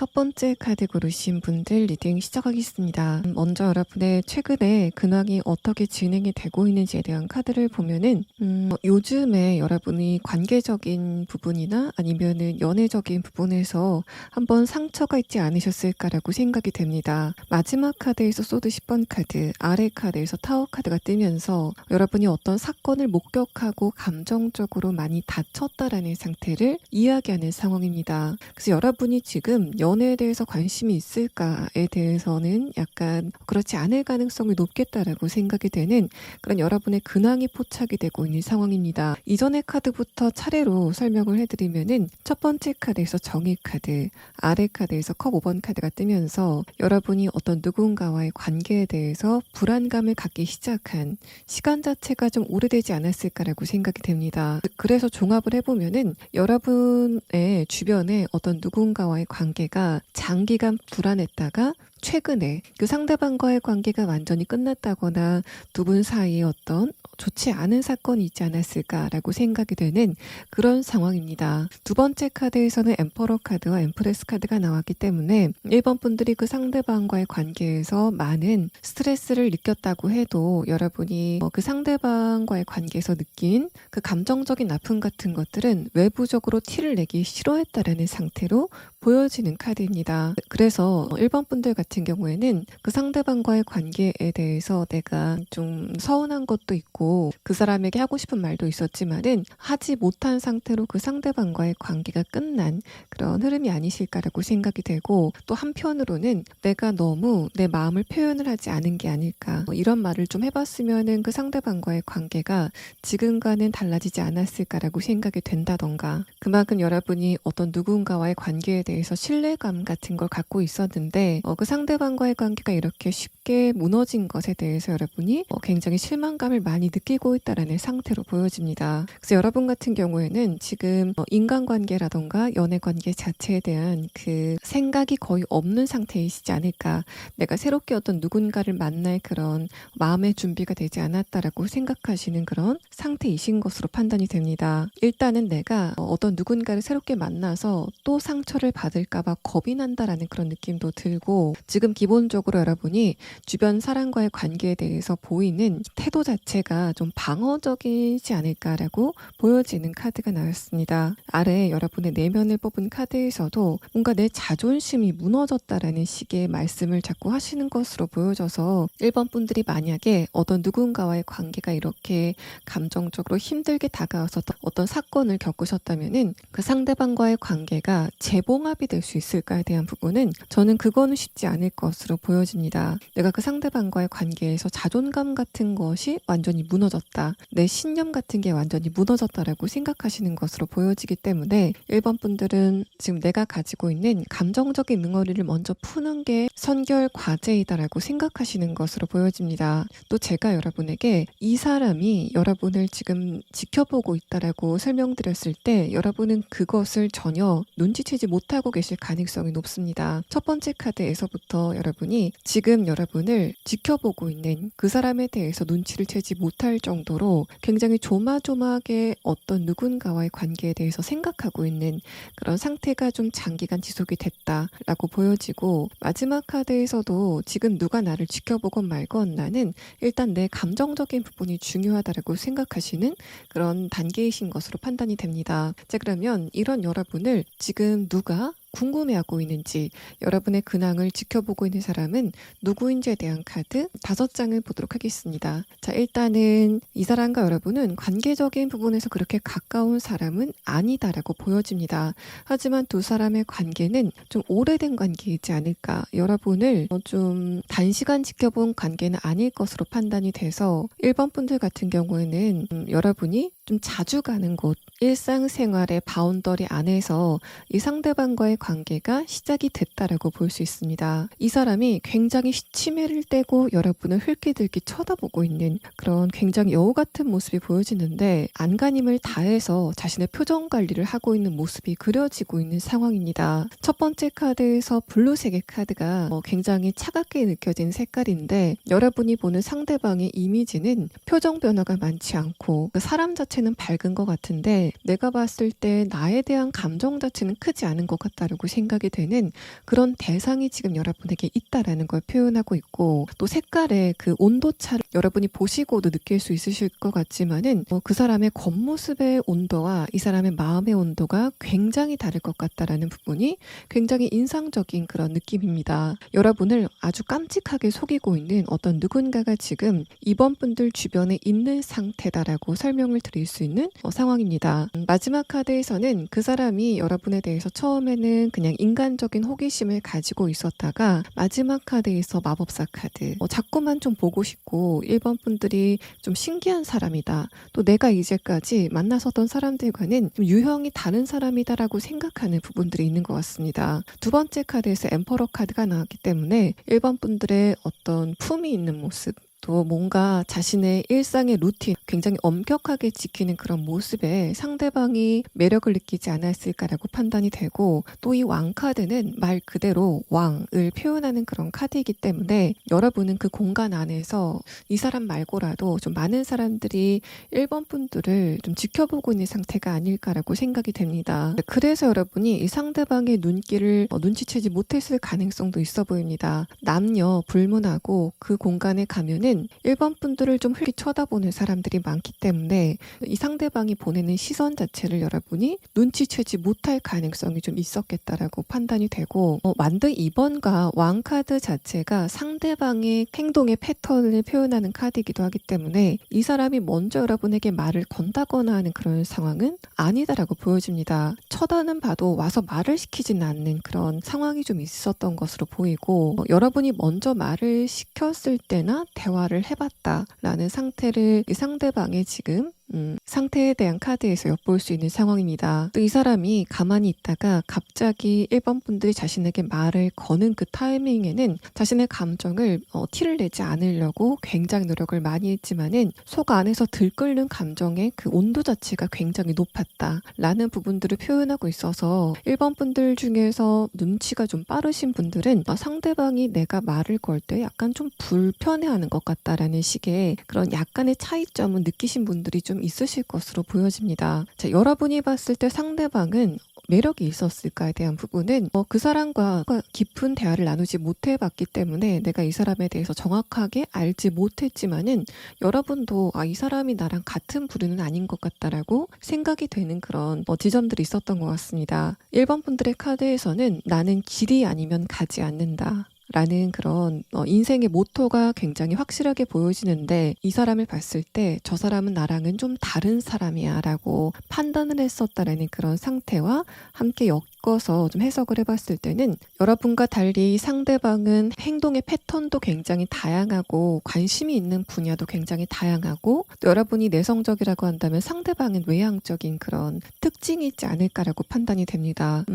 첫 번째 카드 고르신 분들 리딩 시작하겠습니다. 먼저 여러분의 최근에 근황이 어떻게 진행이 되고 있는지에 대한 카드를 보면은 요즘에 여러분이 관계적인 부분이나 아니면은 연애적인 부분에서 한번 상처가 있지 않으셨을까라고 생각이 됩니다. 마지막 카드에서 소드 10번 카드, 아래 카드에서 타워 카드가 뜨면서 여러분이 어떤 사건을 목격하고 감정적으로 많이 다쳤다라는 상태를 이야기하는 상황입니다. 그래서 여러분이 지금 연애에 대해서 관심이 있을까에 대해서는 약간 그렇지 않을 가능성이 높겠다라고 생각이 되는 그런 여러분의 근황이 포착이 되고 있는 상황입니다. 이전의 카드부터 차례로 설명을 해드리면은 첫 번째 카드에서 정의 카드, 아래 카드에서 컵 5번 카드가 뜨면서 여러분이 어떤 누군가와의 관계에 대해서 불안감을 갖기 시작한 시간 자체가 좀 오래되지 않았을까라고 생각이 됩니다. 그래서 종합을 해보면은 여러분의 주변에 어떤 누군가와의 관계가 장기간 불안했다가 최근에 그 상대방과의 관계가 완전히 끝났다거나 두 분 사이에 어떤 좋지 않은 사건이 있지 않았을까라고 생각이 되는 그런 상황입니다. 두 번째 카드에서는 엠퍼러 카드와 엠프레스 카드가 나왔기 때문에 1번 분들이 그 상대방과의 관계에서 많은 스트레스를 느꼈다고 해도 여러분이 그 상대방과의 관계에서 느낀 그 감정적인 아픔 같은 것들은 외부적으로 티를 내기 싫어했다라는 상태로 보여지는 카드입니다. 그래서 1번 분들 같은 경우에는 그 상대방과의 관계에 대해서 내가 좀 서운한 것도 있고 그 사람에게 하고 싶은 말도 있었지만은 하지 못한 상태로 그 상대방과의 관계가 끝난 그런 흐름이 아니실까라고 생각이 되고, 또 한편으로는 내가 너무 내 마음을 표현을 하지 않은 게 아닐까, 이런 말을 좀 해봤으면은 그 상대방과의 관계가 지금과는 달라지지 않았을까라고 생각이 된다던가, 그만큼 여러분이 어떤 누군가와의 관계에 대해서 신뢰감 같은 걸 갖고 있었는데 그 상대방과의 관계가 이렇게 쉽게 무너진 것에 대해서 여러분이 굉장히 실망감을 많이 느끼고 있다라는 상태로 보여집니다. 그래서 여러분 같은 경우에는 지금 인간관계라던가 연애관계 자체에 대한 그 생각이 거의 없는 상태이시지 않을까, 내가 새롭게 어떤 누군가를 만날 그런 마음의 준비가 되지 않았다라고 생각하시는 그런 상태이신 것으로 판단이 됩니다. 일단은 내가 어떤 누군가를 새롭게 만나서 또 상처를 받을까봐 겁이 난다라는 그런 느낌도 들고, 지금 기본적으로 여러분이 주변 사람과의 관계에 대해서 보이는 태도 자체가 좀 방어적이지 않을까라고 보여지는 카드가 나왔습니다. 아래 여러분의 내면을 뽑은 카드에서도 뭔가 내 자존심이 무너졌다라는 식의 말씀을 자꾸 하시는 것으로 보여져서 1번 분들이 만약에 어떤 누군가와의 관계가 이렇게 감정적으로 힘들게 다가와서 어떤 사건을 겪으셨다면은 그 상대방과의 관계가 재봉합이 될 수 있을까에 대한 부분은 저는 그거는 쉽지 않을 것으로 보여집니다. 내가 그 상대방과의 관계에서 자존감 같은 것이 완전히 무너졌다, 내 신념 같은 게 완전히 무너졌다라고 생각하시는 것으로 보여지기 때문에 1번 분들은 지금 내가 가지고 있는 감정적인 응어리를 먼저 푸는 게 선결 과제이다라고 생각하시는 것으로 보여집니다. 또 제가 여러분에게 이 사람이 여러분을 지금 지켜보고 있다라고 설명드렸을 때 여러분은 그것을 전혀 눈치채지 못하고 계실 가능성이 높습니다. 첫 번째 카드에서부터 여러분이 지금 여러분을 지켜보고 있는 그 사람에 대해서 눈치를 채지 못할 정도로 굉장히 조마조마하게 어떤 누군가와의 관계에 대해서 생각하고 있는 그런 상태가 좀 장기간 지속이 됐다라고 보여지고, 마지막 카드에서도 지금 누가 나를 지켜보건 말건 나는 일단 내 감정적인 부분이 중요하다라고 생각하시는 그런 단계이신 것으로 판단이 됩니다. 자, 그러면 이런 여러분을 지금 누가 궁금해하고 있는지, 여러분의 근황을 지켜보고 있는 사람은 누구인지에 대한 카드 5장을 보도록 하겠습니다. 자, 일단은 이 사람과 여러분은 관계적인 부분에서 그렇게 가까운 사람은 아니다라고 보여집니다. 하지만 두 사람의 관계는 좀 오래된 관계이지 않을까, 여러분을 좀 단시간 지켜본 관계는 아닐 것으로 판단이 돼서 1번 분들 같은 경우에는 여러분이 좀 자주 가는 곳, 일상생활의 바운더리 안에서 이 상대방과의 관계가 시작이 됐다라고 볼 수 있습니다. 이 사람이 굉장히 치매를 떼고 여러분을 흘끼들끼 쳐다보고 있는 그런 굉장히 여우 같은 모습이 보여지는데, 안간힘을 다해서 자신의 표정 관리를 하고 있는 모습이 그려지고 있는 상황입니다. 첫 번째 카드에서 블루색의 카드가 굉장히 차갑게 느껴진 색깔인데, 여러분이 보는 상대방의 이미지는 표정 변화가 많지 않고 그 사람 자체는 밝은 것 같은데 내가 봤을 때 나에 대한 감정 자체는 크지 않은 것 같다라고 있다라고 생각이 되는 그런 대상이 지금 여러분에게 있다라는 걸 표현하고 있고, 또 색깔의 그 온도차를 여러분이 보시고도 느낄 수 있으실 것 같지만은 그 사람의 겉모습의 온도와 이 사람의 마음의 온도가 굉장히 다를 것 같다라는 부분이 굉장히 인상적인 그런 느낌입니다. 여러분을 아주 깜찍하게 속이고 있는 어떤 누군가가 지금 이번 분들 주변에 있는 상태다라고 설명을 드릴 수 있는 상황입니다. 마지막 카드에서는 그 사람이 여러분에 대해서 처음에는 그냥 인간적인 호기심을 가지고 있었다가 마지막 카드에서 마법사 카드, 자꾸만 좀 보고 싶고 1번 분들이 좀 신기한 사람이다, 또 내가 이제까지 만나서던 사람들과는 좀 유형이 다른 사람이다라고 생각하는 부분들이 있는 것 같습니다. 두 번째 카드에서 엠퍼러 카드가 나왔기 때문에 1번 분들의 어떤 품이 있는 모습, 또 뭔가 자신의 일상의 루틴 굉장히 엄격하게 지키는 그런 모습에 상대방이 매력을 느끼지 않았을까라고 판단이 되고, 또 이 왕카드는 말 그대로 왕을 표현하는 그런 카드이기 때문에 여러분은 그 공간 안에서 이 사람 말고라도 좀 많은 사람들이 1번 분들을 좀 지켜보고 있는 상태가 아닐까라고 생각이 됩니다. 그래서 여러분이 이 상대방의 눈길을 눈치채지 못했을 가능성도 있어 보입니다. 남녀 불문하고 그 공간에 가면은 1번 분들을 좀 흘리 쳐다보는 사람들이 많기 때문에 이 상대방이 보내는 시선 자체를 여러분이 눈치채지 못할 가능성이 좀 있었겠다라고 판단이 되고, 완드 2번과 왕카드 자체가 상대방의 행동의 패턴을 표현하는 카드이기도 하기 때문에 이 사람이 먼저 여러분에게 말을 건다거나 하는 그런 상황은 아니다라고 보여집니다. 쳐다는 봐도 와서 말을 시키지는 않는 그런 상황이 좀 있었던 것으로 보이고, 여러분이 먼저 말을 시켰을 때나 대화를 해봤다라는 상태를 이 상대방의 지금 상태에 대한 카드에서 엿볼 수 있는 상황입니다. 또 이 사람이 가만히 있다가 갑자기 1번 분들이 자신에게 말을 거는 그 타이밍에는 자신의 감정을 티를 내지 않으려고 굉장히 노력을 많이 했지만은 속 안에서 들끓는 감정의 그 온도 자체가 굉장히 높았다라는 부분들을 표현하고 있어서 1번 분들 중에서 눈치가 좀 빠르신 분들은 상대방이 내가 말을 걸 때 약간 좀 불편해하는 것 같다라는 식의 그런 약간의 차이점을 느끼신 분들이 좀 있으실 것으로 보여집니다. 자, 여러분이 봤을 때 상대방은 매력이 있었을까에 대한 부분은 그 사람과 깊은 대화를 나누지 못해봤기 때문에 내가 이 사람에 대해서 정확하게 알지 못했지만은 여러분도 이 사람이 나랑 같은 부류는 아닌 것 같다라고 생각이 되는 그런 지점들이 있었던 것 같습니다. 1번 분들의 카드에서는 나는 길이 아니면 가지 않는다 라는 그런 인생의 모토가 굉장히 확실하게 보여지는데, 이 사람을 봤을 때 저 사람은 나랑은 좀 다른 사람이야 라고 판단을 했었다라는 그런 상태와 함께 엮어서 좀 해석을 해봤을 때는 여러분과 달리 상대방은 행동의 패턴도 굉장히 다양하고 관심이 있는 분야도 굉장히 다양하고, 또 여러분이 내성적이라고 한다면 상대방은 외향적인 그런 특징이 있지 않을까라고 판단이 됩니다.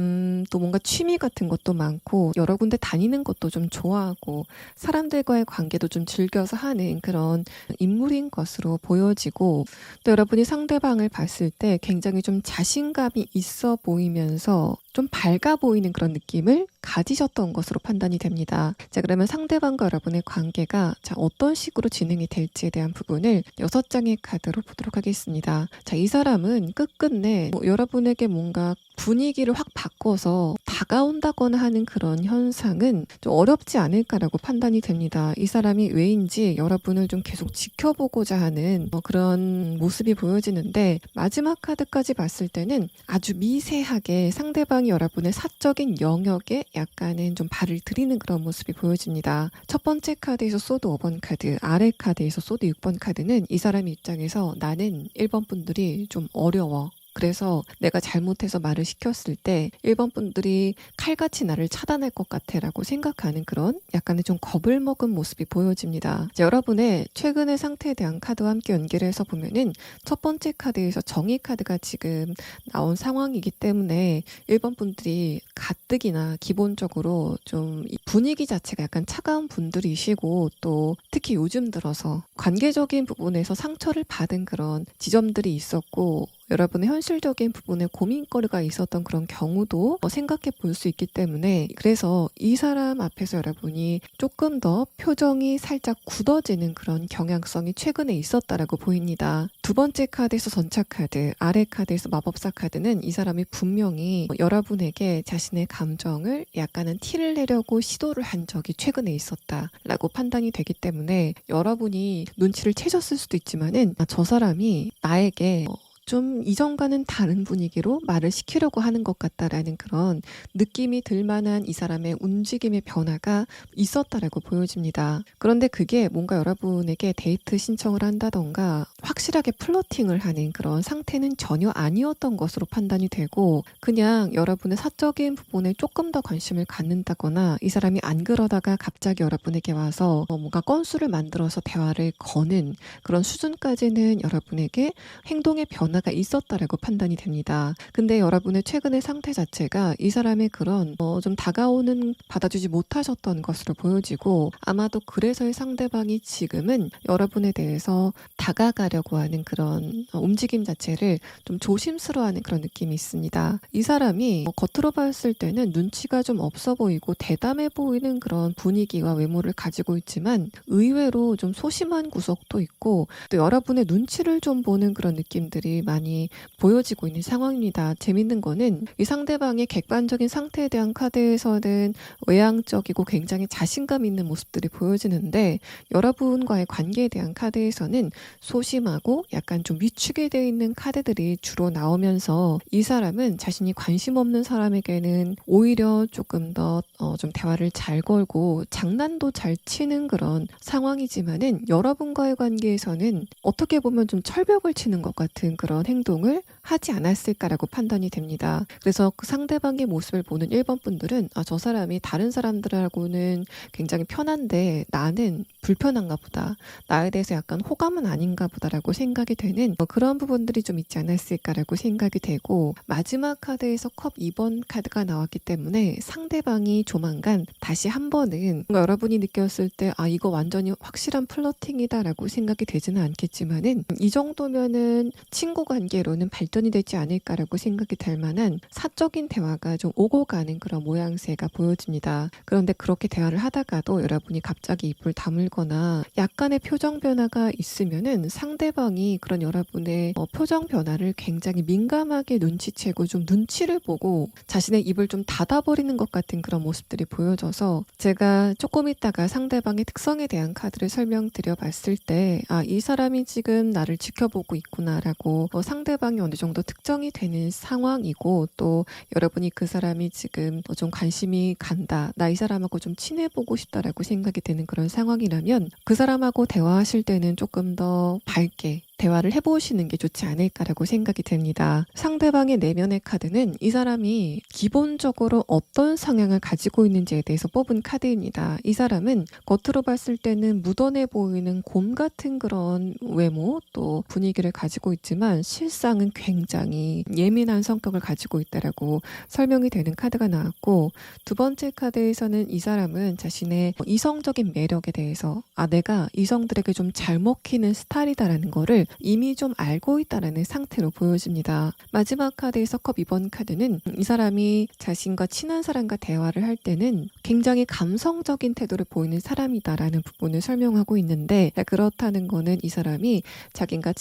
또 뭔가 취미 같은 것도 많고 여러 군데 다니는 것도 좀 좋아하고 사람들과의 관계도 좀 즐겨서 하는 그런 인물인 것으로 보여지고, 또 여러분이 상대방을 봤을 때 굉장히 좀 자신감이 있어 보이면서 좀 밝아 보이는 그런 느낌을 가지셨던 것으로 판단이 됩니다. 자, 그러면 상대방과 여러분의 관계가 어떤 식으로 진행이 될지에 대한 부분을 6장의 카드로 보도록 하겠습니다. 자, 이 사람은 끝끝내 여러분에게 뭔가 분위기를 확 바꿔서 다가온다거나 하는 그런 현상은 좀 어렵지 않을까라고 판단이 됩니다. 이 사람이 왜인지 여러분을 좀 계속 지켜보고자 하는 그런 모습이 보여지는데, 마지막 카드까지 봤을 때는 아주 미세하게 상대방이 여러분의 사적인 영역에 약간은 좀 발을 들이는 그런 모습이 보여집니다. 첫 번째 카드에서 소드 5번 카드, 아래 카드에서 소드 6번 카드는 이 사람 입장에서 나는 1번 분들이 좀 어려워, 그래서 내가 잘못해서 말을 시켰을 때 1번 분들이 칼같이 나를 차단할 것 같아 라고 생각하는 그런 약간의 좀 겁을 먹은 모습이 보여집니다. 여러분의 최근의 상태에 대한 카드와 함께 연결해서 보면은 첫 번째 카드에서 정의 카드가 지금 나온 상황이기 때문에 1번 분들이 가뜩이나 기본적으로 좀 분위기 자체가 약간 차가운 분들이시고, 또 특히 요즘 들어서 관계적인 부분에서 상처를 받은 그런 지점들이 있었고, 여러분의 현실적인 부분에 고민거리가 있었던 그런 경우도 생각해 볼 수 있기 때문에, 그래서 이 사람 앞에서 여러분이 조금 더 표정이 살짝 굳어지는 그런 경향성이 최근에 있었다라고 보입니다. 두 번째 카드에서 전차 카드, 아래 카드에서 마법사 카드는 이 사람이 분명히 여러분에게 자신의 감정을 약간은 티를 내려고 시도를 한 적이 최근에 있었다라고 판단이 되기 때문에, 여러분이 눈치를 채셨을 수도 있지만은 저 사람이 나에게 좀 이전과는 다른 분위기로 말을 시키려고 하는 것 같다라는 그런 느낌이 들 만한 이 사람의 움직임의 변화가 있었다라고 보여집니다. 그런데 그게 뭔가 여러분에게 데이트 신청을 한다던가 확실하게 플러팅을 하는 그런 상태는 전혀 아니었던 것으로 판단이 되고, 그냥 여러분의 사적인 부분에 조금 더 관심을 갖는다거나, 이 사람이 안 그러다가 갑자기 여러분에게 와서 뭔가 건수를 만들어서 대화를 거는 그런 수준까지는 여러분에게 행동의 변화가 있었다라고 판단이 됩니다. 근데 여러분의 최근의 상태 자체가 이 사람의 그런 좀 다가오는 받아주지 못하셨던 것으로 보여지고, 아마도 그래서 상대방이 지금은 여러분에 대해서 다가가려고 하는 그런 움직임 자체를 좀 조심스러워하는 그런 느낌이 있습니다. 이 사람이 겉으로 봤을 때는 눈치가 좀 없어 보이고 대담해 보이는 그런 분위기와 외모를 가지고 있지만, 의외로 좀 소심한 구석도 있고, 또 여러분의 눈치를 좀 보는 그런 느낌들이 많이 보여지고 있는 상황입니다. 재밌는 거는 이 상대방의 객관적인 상태에 대한 카드에서는 외향적이고 굉장히 자신감 있는 모습들이 보여지는데, 여러분과의 관계에 대한 카드에서는 소심하고 약간 좀 위축이 되어 있는 카드들이 주로 나오면서, 이 사람은 자신이 관심 없는 사람에게는 오히려 조금 더 좀 대화를 잘 걸고 장난도 잘 치는 그런 상황이지만은, 여러분과의 관계에서는 어떻게 보면 좀 철벽을 치는 것 같은 그런 행동을 하지 않았을까라고 판단이 됩니다. 그래서 그 상대방의 모습을 보는 1번 분들은 저 사람이 다른 사람들하고는 굉장히 편한데 나는 불편한가 보다, 나에 대해서 약간 호감은 아닌가 보다라고 생각이 되는 그런 부분들이 좀 있지 않았을까라고 생각이 되고, 마지막 카드에서 컵 2번 카드가 나왔기 때문에 상대방이 조만간 다시 한 번은 뭔가 여러분이 느꼈을 때 이거 완전히 확실한 플러팅이다라고 생각이 되지는 않겠지만은, 이 정도면은 친구 관계로는 발전이 되지 않을까라고 생각이 될 만한 사적인 대화가 좀 오고 가는 그런 모양새가 보여집니다. 그런데 그렇게 대화를 하다가도 여러분이 갑자기 입을 다물거나 약간의 표정 변화가 있으면은, 상대방이 그런 여러분의 표정 변화를 굉장히 민감하게 눈치채고 좀 눈치를 보고 자신의 입을 좀 닫아버리는 것 같은 그런 모습들이 보여져서, 제가 조금 있다가 상대방의 특성에 대한 카드를 설명드려 봤을 때 이 사람이 지금 나를 지켜보고 있구나라고 상대방이 어느 정도 특정이 되는 상황이고, 또 여러분이 그 사람이 지금 좀 관심이 간다, 나 이 사람하고 좀 친해보고 싶다라고 생각이 되는 그런 상황이라면, 그 사람하고 대화하실 때는 조금 더 밝게 대화를 해보시는 게 좋지 않을까라고 생각이 됩니다. 상대방의 내면의 카드는 이 사람이 기본적으로 어떤 성향을 가지고 있는지에 대해서 뽑은 카드입니다. 이 사람은 겉으로 봤을 때는 무던해 보이는 곰 같은 그런 외모 또 분위기를 가지고 있지만, 실상은 굉장히 예민한 성격을 가지고 있다라고 설명이 되는 카드가 나왔고, 두 번째 카드에서는 이 사람은 자신의 이성적인 매력에 대해서 내가 이성들에게 좀 잘 먹히는 스타일이다라는 거를 이미 좀 알고 있다라는 상태로 보여집니다. 마지막 카드에서 컵 2번 카드는 이 사람이 자신과 친한 사람과 대화를 할 때는 굉장히 감성적인 태도를 보이는 사람이다라는 부분을 설명하고 있는데, 그렇다는 거는 이 사람이 자기가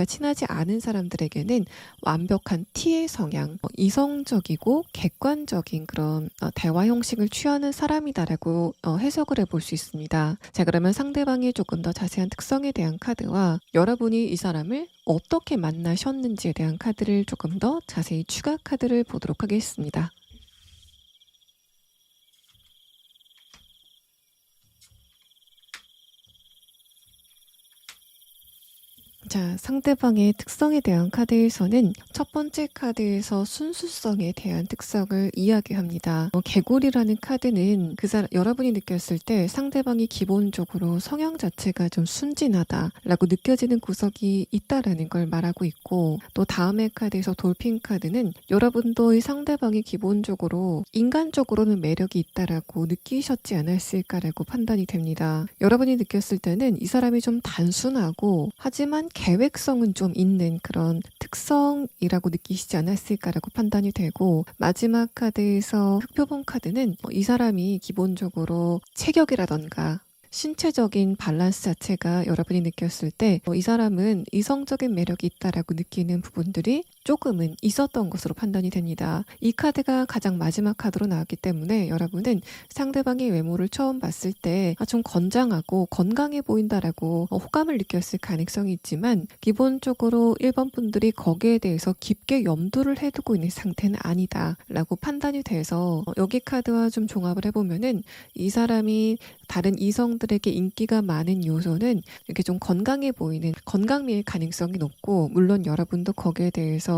친하지 않은 사람들에게는 완벽한 T의 성향, 이성적이고 객관적인 그런 대화 형식을 취하는 사람이다라고 해석을 해볼 수 있습니다. 자, 그러면 상대방의 조금 더 자세한 특성에 대한 카드와 여러분이 이 사람을 어떻게 만나셨는지에 대한 카드를 조금 더 자세히 추가 카드를 보도록 하겠습니다. 자, 상대방의 특성에 대한 카드에서는 첫 번째 카드에서 순수성에 대한 특성을 이야기합니다. 개구리라는 카드는 여러분이 느꼈을 때 상대방이 기본적으로 성향 자체가 좀 순진하다라고 느껴지는 구석이 있다라는 걸 말하고 있고, 또 다음의 카드에서 돌핀 카드는 여러분도 이 상대방이 기본적으로 인간적으로는 매력이 있다라고 느끼셨지 않았을까라고 판단이 됩니다. 여러분이 느꼈을 때는 이 사람이 좀 단순하고 하지만 계획성은 좀 있는 그런 특성이라고 느끼시지 않았을까라고 판단이 되고, 마지막 카드에서 흑표본 카드는 이 사람이 기본적으로 체격이라던가 신체적인 밸런스 자체가 여러분이 느꼈을 때 이 사람은 이성적인 매력이 있다라고 느끼는 부분들이 조금은 있었던 것으로 판단이 됩니다. 이 카드가 가장 마지막 카드로 나왔기 때문에 여러분은 상대방의 외모를 처음 봤을 때 좀 건장하고 건강해 보인다라고 호감을 느꼈을 가능성이 있지만, 기본적으로 1번 분들이 거기에 대해서 깊게 염두를 해두고 있는 상태는 아니다라고 판단이 돼서 여기 카드와 좀 종합을 해보면은 이 사람이 다른 이성들에게 인기가 많은 요소는 이렇게 좀 건강해 보이는 건강미일 가능성이 높고, 물론 여러분도 거기에 대해서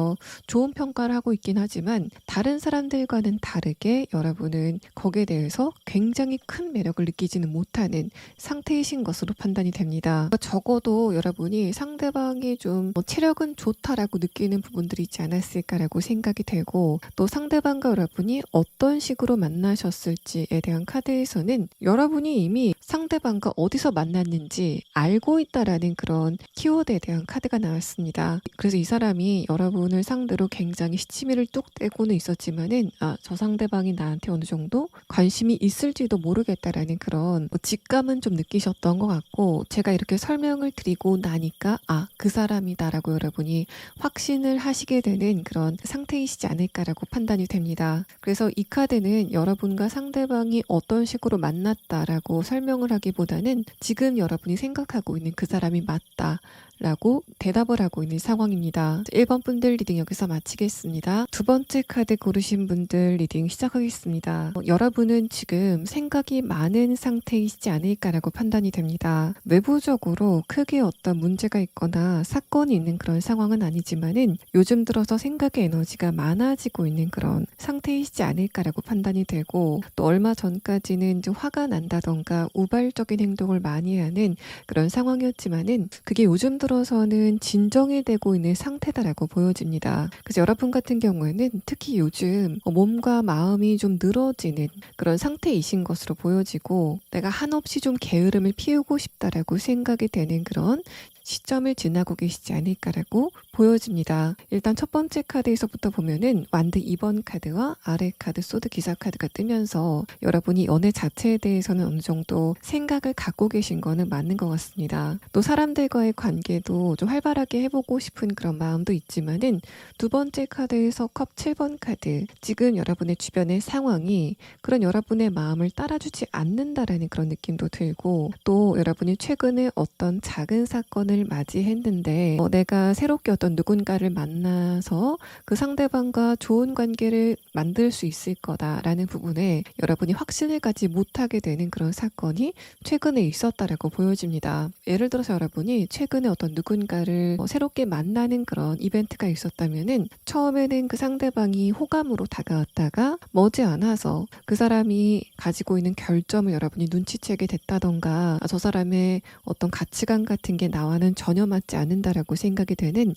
좋은 평가를 하고 있긴 하지만 다른 사람들과는 다르게 여러분은 거기에 대해서 굉장히 큰 매력을 느끼지는 못하는 상태이신 것으로 판단이 됩니다. 적어도 여러분이 상대방이 좀 체력은 좋다라고 느끼는 부분들이 있지 않았을까라고 생각이 되고, 또 상대방과 여러분이 어떤 식으로 만나셨을지에 대한 카드에서는 여러분이 이미 상대방과 어디서 만났는지 알고 있다라는 그런 키워드에 대한 카드가 나왔습니다. 그래서 이 사람이 여러분을 상대로 굉장히 시치미를 뚝 떼고는 있었지만은 저 상대방이 나한테 어느 정도 관심이 있을지도 모르겠다라는 그런 직감은 좀 느끼셨던 것 같고, 제가 이렇게 설명을 드리고 나니까 그 사람이다라고 여러분이 확신을 하시게 되는 그런 상태이시지 않을까라고 판단이 됩니다. 그래서 이 카드는 여러분과 상대방이 어떤 식으로 만났다라고 설명을 하기보다는 지금 여러분이 생각하고 있는 그 사람이 맞다 라고 대답을 하고 있는 상황입니다. 1번 분들 리딩 여기서 마치겠습니다. 두 번째 카드 고르신 분들 리딩 시작하겠습니다. 여러분은 지금 생각이 많은 상태이시지 않을까라고 판단이 됩니다. 외부적으로 크게 어떤 문제가 있거나 사건이 있는 그런 상황은 아니지만은 요즘 들어서 생각의 에너지가 많아지고 있는 그런 상태이시지 않을까라고 판단이 되고, 또 얼마 전까지는 좀 화가 난다던가 우발적인 행동을 많이 하는 그런 상황이었지만은 그게 요즘 들어서는 진정이 되고 있는 상태다라고 보여집니다. 그래서 여러분 같은 경우에는 특히 요즘 몸과 마음이 좀 늘어지는 그런 상태이신 것으로 보여지고, 내가 한없이 좀 게으름을 피우고 싶다라고 생각이 되는 그런 시점을 지나고 계시지 않을까라고 보여집니다. 일단 첫 번째 카드에서부터 보면은 완드 2번 카드와 아래 카드 소드 기사 카드가 뜨면서 여러분이 연애 자체에 대해서는 어느 정도 생각을 갖고 계신 거는 맞는 것 같습니다. 또 사람들과의 관계도 좀 활발하게 해보고 싶은 그런 마음도 있지만은, 두 번째 카드에서 컵 7번 카드, 지금 여러분의 주변의 상황이 그런 여러분의 마음을 따라주지 않는다라는 그런 느낌도 들고, 또 여러분이 최근에 어떤 작은 사건을 맞이했는데 내가 새롭게 어떤 누군가를 만나서 그 상대방과 좋은 관계를 만들 수 있을 거다라는 부분에 여러분이 확신을 갖지 못하게 되는 그런 사건이 최근에 있었다라고 보여집니다. 예를 들어서 여러분이 최근에 어떤 누군가를 새롭게 만나는 그런 이벤트가 있었다면은 처음에는 그 상대방이 호감으로 다가왔다가 머지않아서 그 사람이 가지고 있는 결점을 여러분이 눈치채게 됐다던가, 저 사람의 어떤 가치관 같은 게 나와는 전혀 맞지 않는다라고 생각이 되는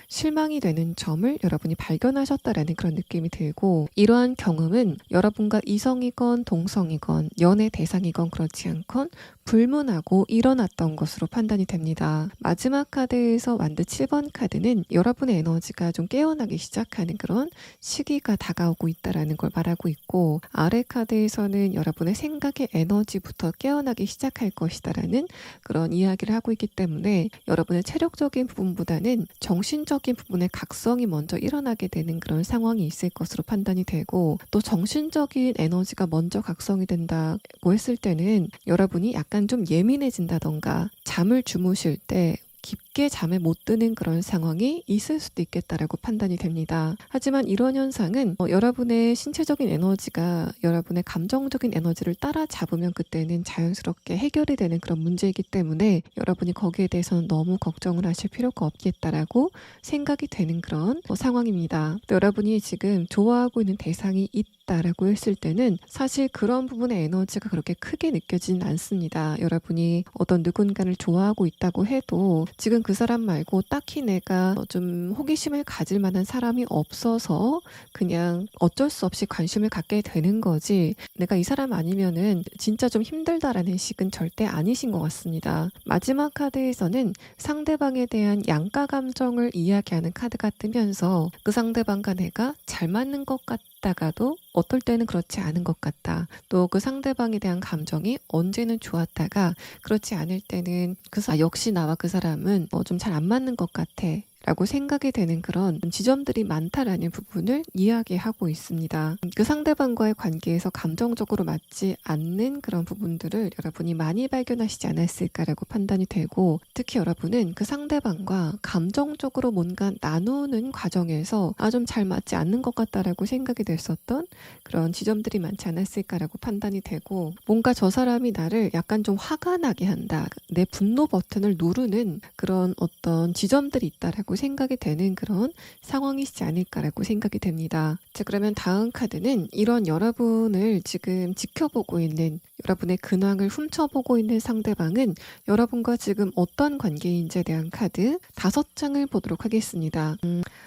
실망이 되는 점을 여러분이 발견하셨다라는 그런 느낌이 들고, 이러한 경험은 여러분과 이성이건 동성이건 연애 대상이건 그렇지 않건 불문하고 일어났던 것으로 판단이 됩니다. 마지막 카드에서 완드 7번 카드는 여러분의 에너지가 좀 깨어나기 시작하는 그런 시기가 다가오고 있다라는 걸 말하고 있고, 아래 카드에서는 여러분의 생각의 에너지부터 깨어나기 시작할 것이다라는 그런 이야기를 하고 있기 때문에 여러분의 체력적인 부분보다는 정신적인 부분의 각성이 먼저 일어나게 되는 그런 상황이 있을 것으로 판단이 되고, 또 정신적인 에너지가 먼저 각성이 된다고 했을 때는 여러분이 약간 좀 예민해진다던가 잠을 주무실 때 깊게 잠에 못 드는 그런 상황이 있을 수도 있겠다라고 판단이 됩니다. 하지만 이런 현상은 여러분의 신체적인 에너지가 여러분의 감정적인 에너지를 따라잡으면 그때는 자연스럽게 해결이 되는 그런 문제이기 때문에 여러분이 거기에 대해서는 너무 걱정을 하실 필요가 없겠다라고 생각이 되는 그런 상황입니다. 또 여러분이 지금 좋아하고 있는 대상이 있다라고 했을 때는 사실 그런 부분의 에너지가 그렇게 크게 느껴지진 않습니다. 여러분이 어떤 누군가를 좋아하고 있다고 해도 지금 그 사람 말고 딱히 내가 좀 호기심을 가질 만한 사람이 없어서 그냥 어쩔 수 없이 관심을 갖게 되는 거지, 내가 이 사람 아니면은 진짜 좀 힘들다라는 식은 절대 아니신 것 같습니다. 마지막 카드에서는 상대방에 대한 양가 감정을 이야기하는 카드가 뜨면서 그 상대방과 내가 잘 맞는 것 같다가도 어떨 때는 그렇지 않은 것 같다. 또 그 상대방에 대한 감정이 언제는 좋았다가 그렇지 않을 때는 역시 나와 그 사람은 좀 잘 안 맞는 것 같아 라고 생각이 되는 그런 지점들이 많다라는 부분을 이야기하고 있습니다. 그 상대방과의 관계에서 감정적으로 맞지 않는 그런 부분들을 여러분이 많이 발견하시지 않았을까라고 판단이 되고, 특히 여러분은 그 상대방과 감정적으로 뭔가 나누는 과정에서 좀 잘 맞지 않는 것 같다라고 생각이 됐었던 그런 지점들이 많지 않았을까라고 판단이 되고, 뭔가 저 사람이 나를 약간 좀 화가 나게 한다, 내 분노 버튼을 누르는 그런 어떤 지점들이 있다라고 생각이 되는 그런 상황이시지 않을까라고 생각이 됩니다. 자, 그러면 다음 카드는 이런 여러분을 지금 지켜보고 있는, 여러분의 근황을 훔쳐보고 있는 상대방은 여러분과 지금 어떤 관계인지에 대한 카드 5장을 보도록 하겠습니다.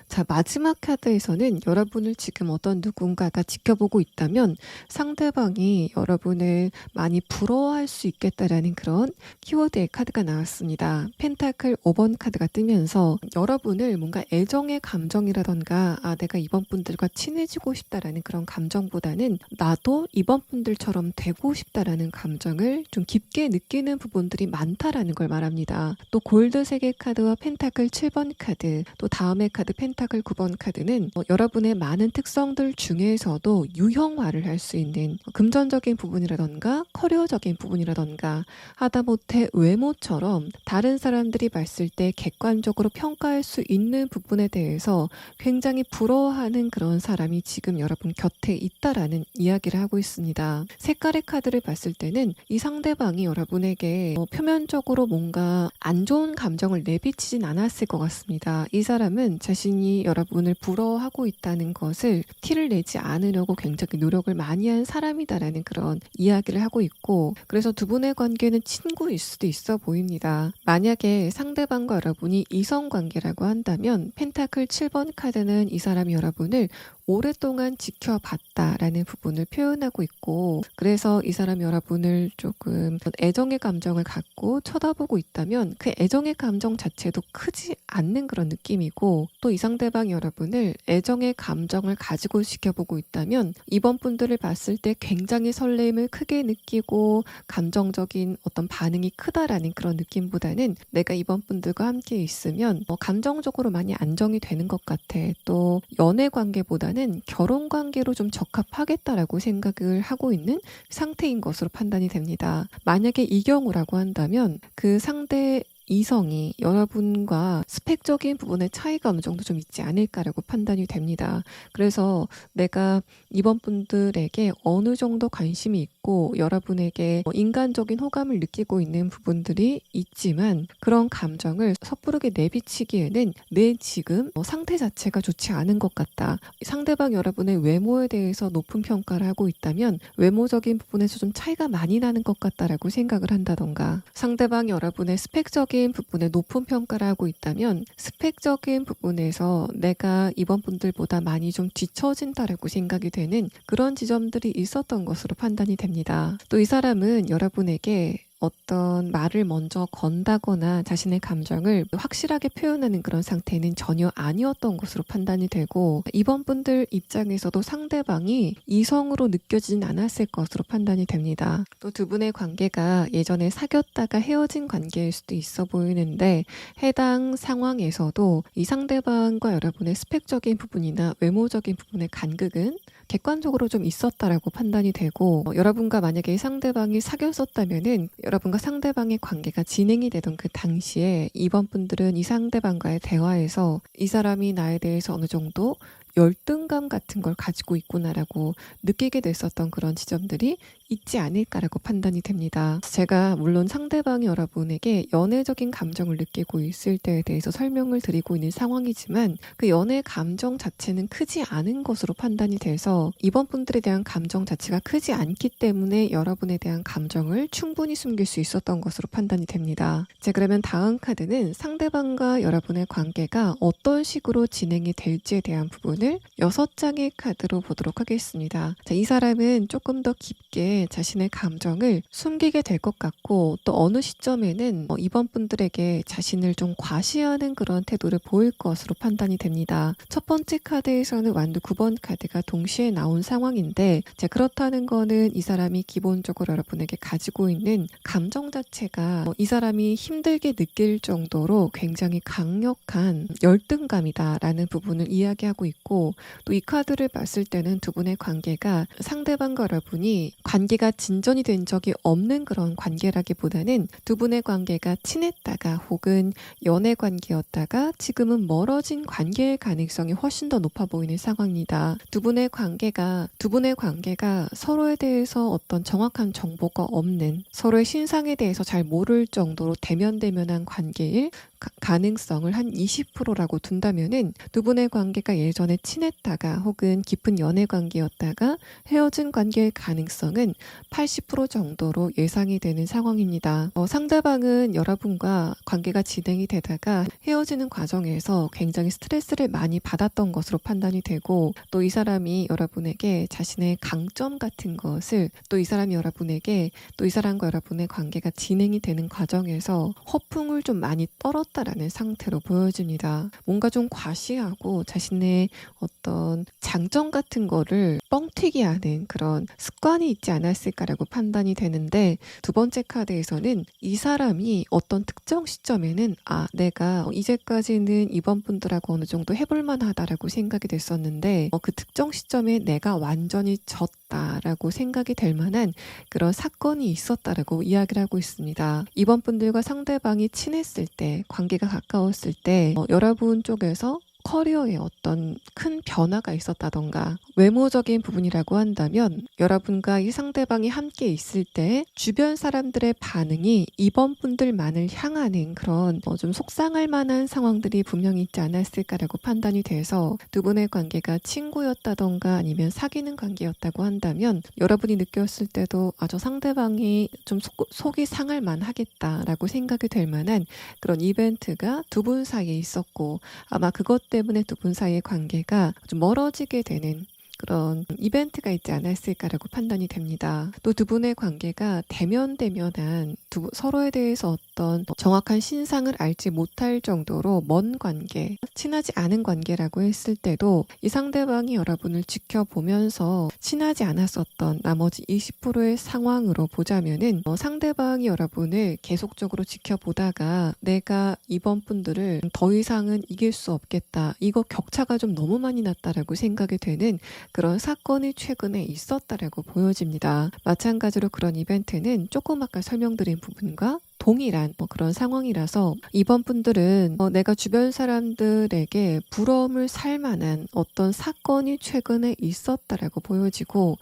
자, 마지막 카드에서는 여러분을 지금 어떤 누군가가 지켜보고 있다면 상대방이 여러분을 많이 부러워할 수 있겠다라는 그런 키워드의 카드가 나왔습니다. 펜타클 5번 카드가 뜨면서 여러분을 뭔가 애정의 감정이라던가 내가 이번 분들과 친해지고 싶다라는 그런 감정보다는 나도 이번 분들처럼 되고 싶다라는 감정을 좀 깊게 느끼는 부분들이 많다라는 걸 말합니다. 또 골드 3개 카드와 펜타클 7번 카드, 또 다음의 카드 펜타클 9번 카드는 여러분의 많은 특성들 중에서도 유형화를 할 수 있는 금전적인 부분이라던가 커리어적인 부분이라던가 하다못해 외모처럼 다른 사람들이 봤을 때 객관적으로 평가할 수 있는 부분에 대해서 굉장히 부러워하는 그런 사람이 지금 여러분 곁에 있다라는 이야기를 하고 있습니다. 색깔의 카드를 봤을 때는 이 상대방이 여러분에게 표면적으로 뭔가 안 좋은 감정을 내비치진 않았을 것 같습니다. 이 사람은 자신이 여러분을 부러워하고 있다는 것을 티를 내지 않으려고 굉장히 노력을 많이 한 사람이다라는 그런 이야기를 하고 있고, 그래서 두 분의 관계는 친구일 수도 있어 보입니다. 만약에 상대방과 여러분이 이성관계라고 한다면 펜타클 7번 카드는 이 사람이 여러분을 오랫동안 지켜봤다라는 부분을 표현하고 있고, 그래서 이 사람이 여러분을 조금 애정의 감정을 갖고 쳐다보고 있다면 그 애정의 감정 자체도 크지 않는 그런 느낌이고, 또 이 상대방이 여러분을 애정의 감정을 가지고 지켜보고 있다면 이번 분들을 봤을 때 굉장히 설렘을 크게 느끼고 감정적인 어떤 반응이 크다라는 그런 느낌보다는 내가 이번 분들과 함께 있으면 감정적으로 많이 안정이 되는 것 같아, 또 연애 관계보다는 결혼 관계로 좀 적합하겠다라고 생각을 하고 있는 상태인 것으로 판단이 됩니다. 만약에 이 경우라고 한다면 그 상대 이성이 여러분과 스펙적인 부분의 차이가 어느 정도 좀 있지 않을까라고 판단이 됩니다. 그래서 내가 이번 분들에게 어느 정도 관심이 있고 여러분에게 인간적인 호감을 느끼고 있는 부분들이 있지만 그런 감정을 섣부르게 내비치기에는 내 지금 상태 자체가 좋지 않은 것 같다. 상대방 여러분의 외모에 대해서 높은 평가를 하고 있다면 외모적인 부분에서 좀 차이가 많이 나는 것 같다라고 생각을 한다던가, 상대방 여러분의 스펙적인 부분에 높은 평가를 하고 있다면 스펙적인 부분에서 내가 이번 분들보다 많이 좀 뒤처진다라고 생각이 되는 그런 지점들이 있었던 것으로 판단이 됩니다. 또 이 사람은 여러분에게 어떤 말을 먼저 건다거나 자신의 감정을 확실하게 표현하는 그런 상태는 전혀 아니었던 것으로 판단이 되고, 이번 분들 입장에서도 상대방이 이성으로 느껴지진 않았을 것으로 판단이 됩니다. 또 두 분의 관계가 예전에 사귀었다가 헤어진 관계일 수도 있어 보이는데, 해당 상황에서도 이 상대방과 여러분의 스펙적인 부분이나 외모적인 부분의 간극은 객관적으로 좀 있었다라고 판단이 되고 여러분과 만약에 이 상대방이 사귀었었다면은 여러분과 상대방의 관계가 진행이 되던 그 당시에 이번 분들은 이 상대방과의 대화에서 이 사람이 나에 대해서 어느 정도 열등감 같은 걸 가지고 있구나라고 느끼게 됐었던 그런 지점들이 있지 않을까라고 판단이 됩니다. 제가 물론 상대방이 여러분에게 연애적인 감정을 느끼고 있을 때에 대해서 설명을 드리고 있는 상황이지만 그 연애 감정 자체는 크지 않은 것으로 판단이 돼서 이번 분들에 대한 감정 자체가 크지 않기 때문에 여러분에 대한 감정을 충분히 숨길 수 있었던 것으로 판단이 됩니다. 자, 그러면 다음 카드는 상대방과 여러분의 관계가 어떤 식으로 진행이 될지에 대한 부분을 6장의 카드로 보도록 하겠습니다. 자, 이 사람은 조금 더 깊게 자신의 감정을 숨기게 될 것 같고 또 어느 시점에는 이번 분들에게 자신을 좀 과시하는 그런 태도를 보일 것으로 판단이 됩니다. 첫 번째 카드에서는 완두 9번 카드가 동시에 나온 상황인데 그렇다는 거는 이 사람이 기본적으로 여러분에게 가지고 있는 감정 자체가 이 사람이 힘들게 느낄 정도로 굉장히 강력한 열등감이다라는 부분을 이야기하고 있고 또 이 카드를 봤을 때는 두 분의 관계가 상대방과 여러분이 관계가 진전이 된 적이 없는 그런 관계라기보다는 두 분의 관계가 친했다가 혹은 연애 관계였다가 지금은 멀어진 관계의 가능성이 훨씬 더 높아 보이는 상황입니다. 두 분의 관계가 서로에 대해서 어떤 정확한 정보가 없는 서로의 신상에 대해서 잘 모를 정도로 대면대면한 관계일 가능성을 한 20%라고 둔다면은 두 분의 관계가 예전에 친했다가 혹은 깊은 연애 관계였다가 헤어진 관계의 가능성은 80% 정도로 예상이 되는 상황입니다. 상대방은 여러분과 관계가 진행이 되다가 헤어지는 과정에서 굉장히 스트레스를 많이 받았던 것으로 판단이 되고 또 이 사람이 여러분에게 자신의 강점 같은 것을 또 이 사람이 여러분에게 또 이 사람과 여러분의 관계가 진행이 되는 과정에서 허풍을 좀 많이 떨었다라는 상태로 보여집니다. 뭔가 좀 과시하고 자신의 어떤 장점 같은 거를 뻥튀기 하는 그런 습관이 있지 않았을까라고 판단이 되는데 두 번째 카드에서는 이 사람이 어떤 특정 시점에는 내가 이제까지는 이번 분들하고 어느 정도 해볼 만하다라고 생각이 됐었는데 그 특정 시점에 내가 완전히 졌다라고 생각이 될 만한 그런 사건이 있었다라고 이야기를 하고 있습니다. 이번 분들과 상대방이 친했을 때 관계가 가까웠을 때 여러분 쪽에서 커리어에 어떤 큰 변화가 있었다던가 외모적인 부분이라고 한다면 여러분과 이 상대방이 함께 있을 때 주변 사람들의 반응이 이번 분들만을 향하는 그런 좀 속상할 만한 상황들이 분명히 있지 않았을까라고 판단이 돼서 두 분의 관계가 친구였다던가 아니면 사귀는 관계였다고 한다면 여러분이 느꼈을 때도 저 상대방이 좀 속이 상할 만하겠다라고 생각이 될 만한 그런 이벤트가 두 분 사이에 있었고 아마 그것 때문에 두 분 사이의 관계가 좀 멀어지게 되는 그런 이벤트가 있지 않았을까라고 판단이 됩니다. 또 두 분의 관계가 대면대면한 서로에 대해서 어떤 정확한 신상을 알지 못할 정도로 먼 관계, 친하지 않은 관계라고 했을 때도 이 상대방이 여러분을 지켜보면서 친하지 않았었던 나머지 20%의 상황으로 보자면은 상대방이 여러분을 계속적으로 지켜보다가 내가 이번 분들을 더 이상은 이길 수 없겠다. 이거 격차가 좀 너무 많이 났다라고 생각이 되는 그런 사건이 최근에 있었다라고 보여집니다. 마찬가지로 그런 이벤트는 조금 아까 설명드린 부분과 동일한 그런 상황이라서 이번 분들은 내가 주변 사람들에게 부러움을 살 만한 어떤 사건이 최근에 있었다라고 보여지고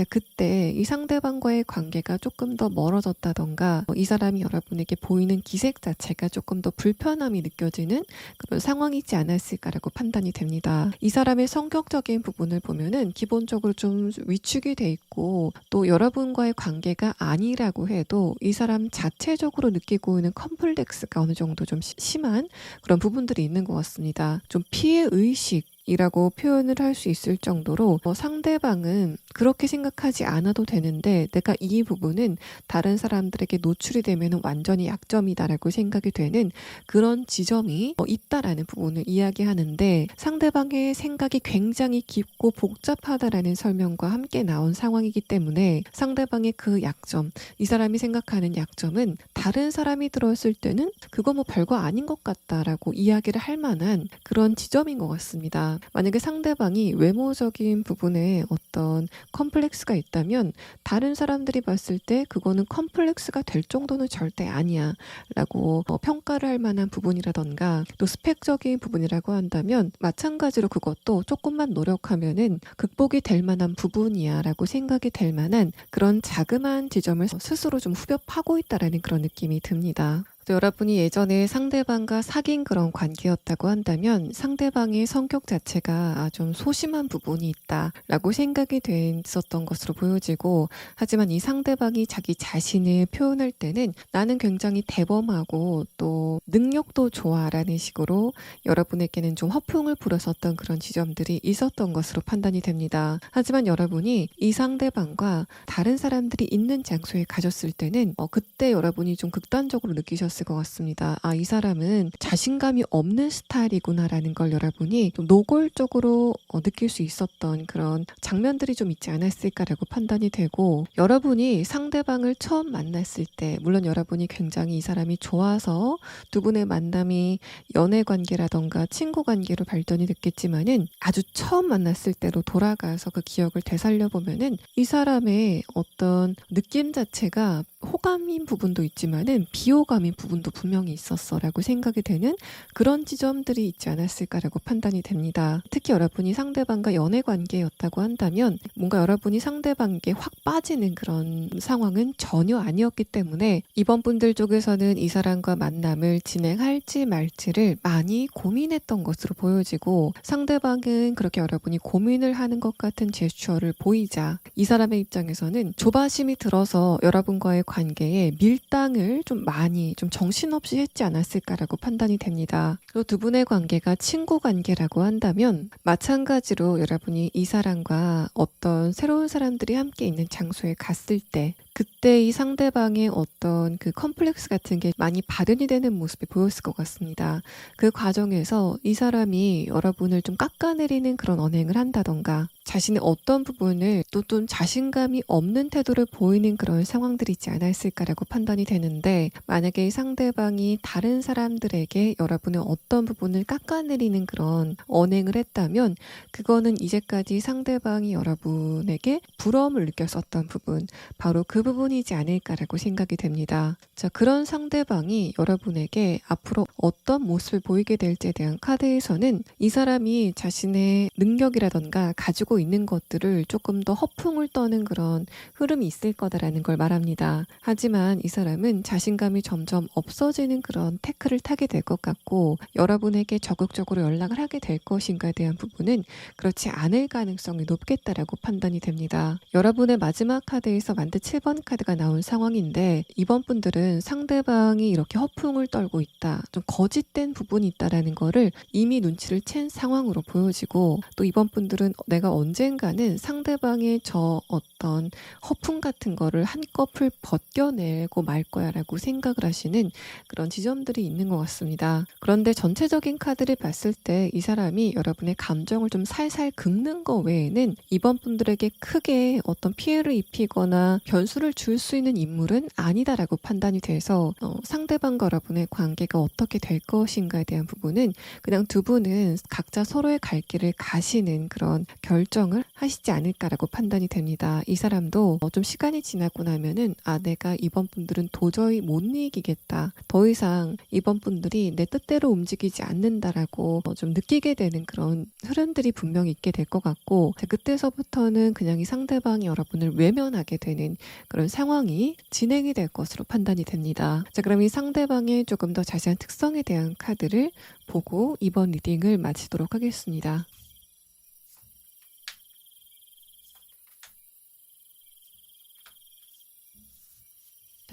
그때 이 상대방과의 관계가 조금 더 멀어졌다던가 이 사람이 여러분에게 보이는 기색 자체가 조금 더 불편함이 느껴지는 그런 상황이지 않았을까라고 판단이 됩니다. 이 사람의 성격적인 부분을 보면은 기본적으로 좀 위축이 돼 있고 또 여러분과의 관계가 아니라고 해도 이 사람 자체적으로 느끼고 있는 컴플렉스가 어느 정도 좀 심한 그런 부분들이 있는 것 같습니다. 좀 피해 의식 이라고 표현을 할 수 있을 정도로 상대방은 그렇게 생각하지 않아도 되는데 내가 이 부분은 다른 사람들에게 노출이 되면 완전히 약점이다라고 생각이 되는 그런 지점이 있다라는 부분을 이야기하는데 상대방의 생각이 굉장히 깊고 복잡하다라는 설명과 함께 나온 상황이기 때문에 상대방의 그 약점, 이 사람이 생각하는 약점은 다른 사람이 들었을 때는 그거 별거 아닌 것 같다라고 이야기를 할 만한 그런 지점인 것 같습니다. 됩니다. 만약에 상대방이 외모적인 부분에 어떤 컴플렉스가 있다면 다른 사람들이 봤을 때 그거는 컴플렉스가 될 정도는 절대 아니야 라고 평가를 할 만한 부분이라던가, 또 스펙적인 부분이라고 한다면 마찬가지로 그것도 조금만 노력하면은 극복이 될 만한 부분이야 라고 생각이 될 만한 그런 자그마한 지점을 스스로 좀 후벼파고 있다라는 그런 느낌이 듭니다. 여러분이 예전에 상대방과 사귄 그런 관계였다고 한다면 상대방의 성격 자체가 좀 소심한 부분이 있다라고 생각이 됐었던 것으로 보여지고, 하지만 이 상대방이 자기 자신을 표현할 때는 나는 굉장히 대범하고 또 능력도 좋아라는 식으로 여러분에게는 좀 허풍을 부렸었던 그런 지점들이 있었던 것으로 판단이 됩니다. 하지만 여러분이 이 상대방과 다른 사람들이 있는 장소에 가셨을 때는 그때 여러분이 좀 극단적으로 느끼셨을 것 같습니다. 이 사람은 자신감이 없는 스타일이구나라는 걸 여러분이 좀 노골적으로 느낄 수 있었던 그런 장면들이 좀 있지 않았을까라고 판단이 되고, 여러분이 상대방을 처음 만났을 때 물론 여러분이 굉장히 이 사람이 좋아서 두 분의 만남이 연애 관계라던가 친구 관계로 발전이 됐겠지만은 아주 처음 만났을 때로 돌아가서 그 기억을 되살려 보면은 이 사람의 어떤 느낌 자체가 호감인 부분도 있지만은 비호감인 부분도 분명히 있었어라고 생각이 되는 그런 지점들이 있지 않았을까라고 판단이 됩니다. 특히 여러분이 상대방과 연애 관계였다고 한다면 뭔가 여러분이 상대방에게 확 빠지는 그런 상황은 전혀 아니었기 때문에 이번 분들 쪽에서는 이 사람과 만남을 진행할지 말지를 많이 고민했던 것으로 보여지고, 상대방은 그렇게 여러분이 고민을 하는 것 같은 제스처를 보이자 이 사람의 입장에서는 조바심이 들어서 여러분과의 관계에 밀당을 좀 많이 좀 정신없이 했지 않았을까라고 판단이 됩니다. 그리고 두 분의 관계가 친구 관계라고 한다면 마찬가지로 여러분이 이 사람과 어떤 새로운 사람들이 함께 있는 장소에 갔을 때 그때 이 상대방의 어떤 그 컴플렉스 같은 게 많이 발현이 되는 모습이 보였을 것 같습니다. 그 과정에서 이 사람이 여러분을 좀 깎아내리는 그런 언행을 한다던가 자신의 어떤 부분을 또 좀 자신감이 없는 태도를 보이는 그런 상황들이 있지 않았을까라고 판단이 되는데, 만약에 이 상대방이 다른 사람들에게 여러분의 어떤 부분을 깎아내리는 그런 언행을 했다면 그거는 이제까지 상대방이 여러분에게 부러움을 느꼈었던 부분, 바로 그 부분이지 않을까라고 생각이 됩니다. 자, 그런 상대방이 여러분에게 앞으로 어떤 모습을 보이게 될지에 대한 카드에서는 이 사람이 자신의 능력이라던가 가지고 있는 것들을 조금 더 허풍을 떠는 그런 흐름이 있을 거다라는 걸 말합니다. 하지만 이 사람은 자신감이 점점 없어지는 그런 태클을 타게 될 것 같고, 여러분에게 적극적으로 연락을 하게 될 것인가에 대한 부분은 그렇지 않을 가능성이 높겠다라고 판단이 됩니다. 여러분의 마지막 카드에서 만드 7번 카드가 나온 상황인데, 이번 분들은 상대방이 이렇게 허풍을 떨고 있다, 좀 거짓된 부분이 있다라는 거를 이미 눈치를 챈 상황으로 보여지고, 또 이번 분들은 내가 언젠가는 상대방의 저 어떤 허풍 같은 거를 한꺼풀 벗겨내고 말 거야 라고 생각을 하시는 그런 지점들이 있는 것 같습니다. 그런데 전체적인 카드를 봤을 때 이 사람이 여러분의 감정을 좀 살살 긁는 거 외에는 이번 분들에게 크게 어떤 피해를 입히거나 변수를 줄 수 있는 인물은 아니다라고 판단이 돼서 상대방과 여러분의 관계가 어떻게 될 것인가에 대한 부분은 그냥 두 분은 각자 서로의 갈 길을 가시는 그런 결정을 하시지 않을까라고 판단이 됩니다. 이 사람도 좀 시간이 지나고 나면은 내가 이번 분들은 도저히 못 이기겠다, 더 이상 이번 분들이 내 뜻대로 움직이지 않는다라고 좀 느끼게 되는 그런 흐름들이 분명히 있게 될 것 같고, 그때서부터는 그냥 이 상대방이 여러분을 외면하게 되는 그런 상황이 진행이 될 것으로 판단이 됩니다. 자, 그럼 이 상대방의 조금 더 자세한 특성에 대한 카드를 보고 이번 리딩을 마치도록 하겠습니다.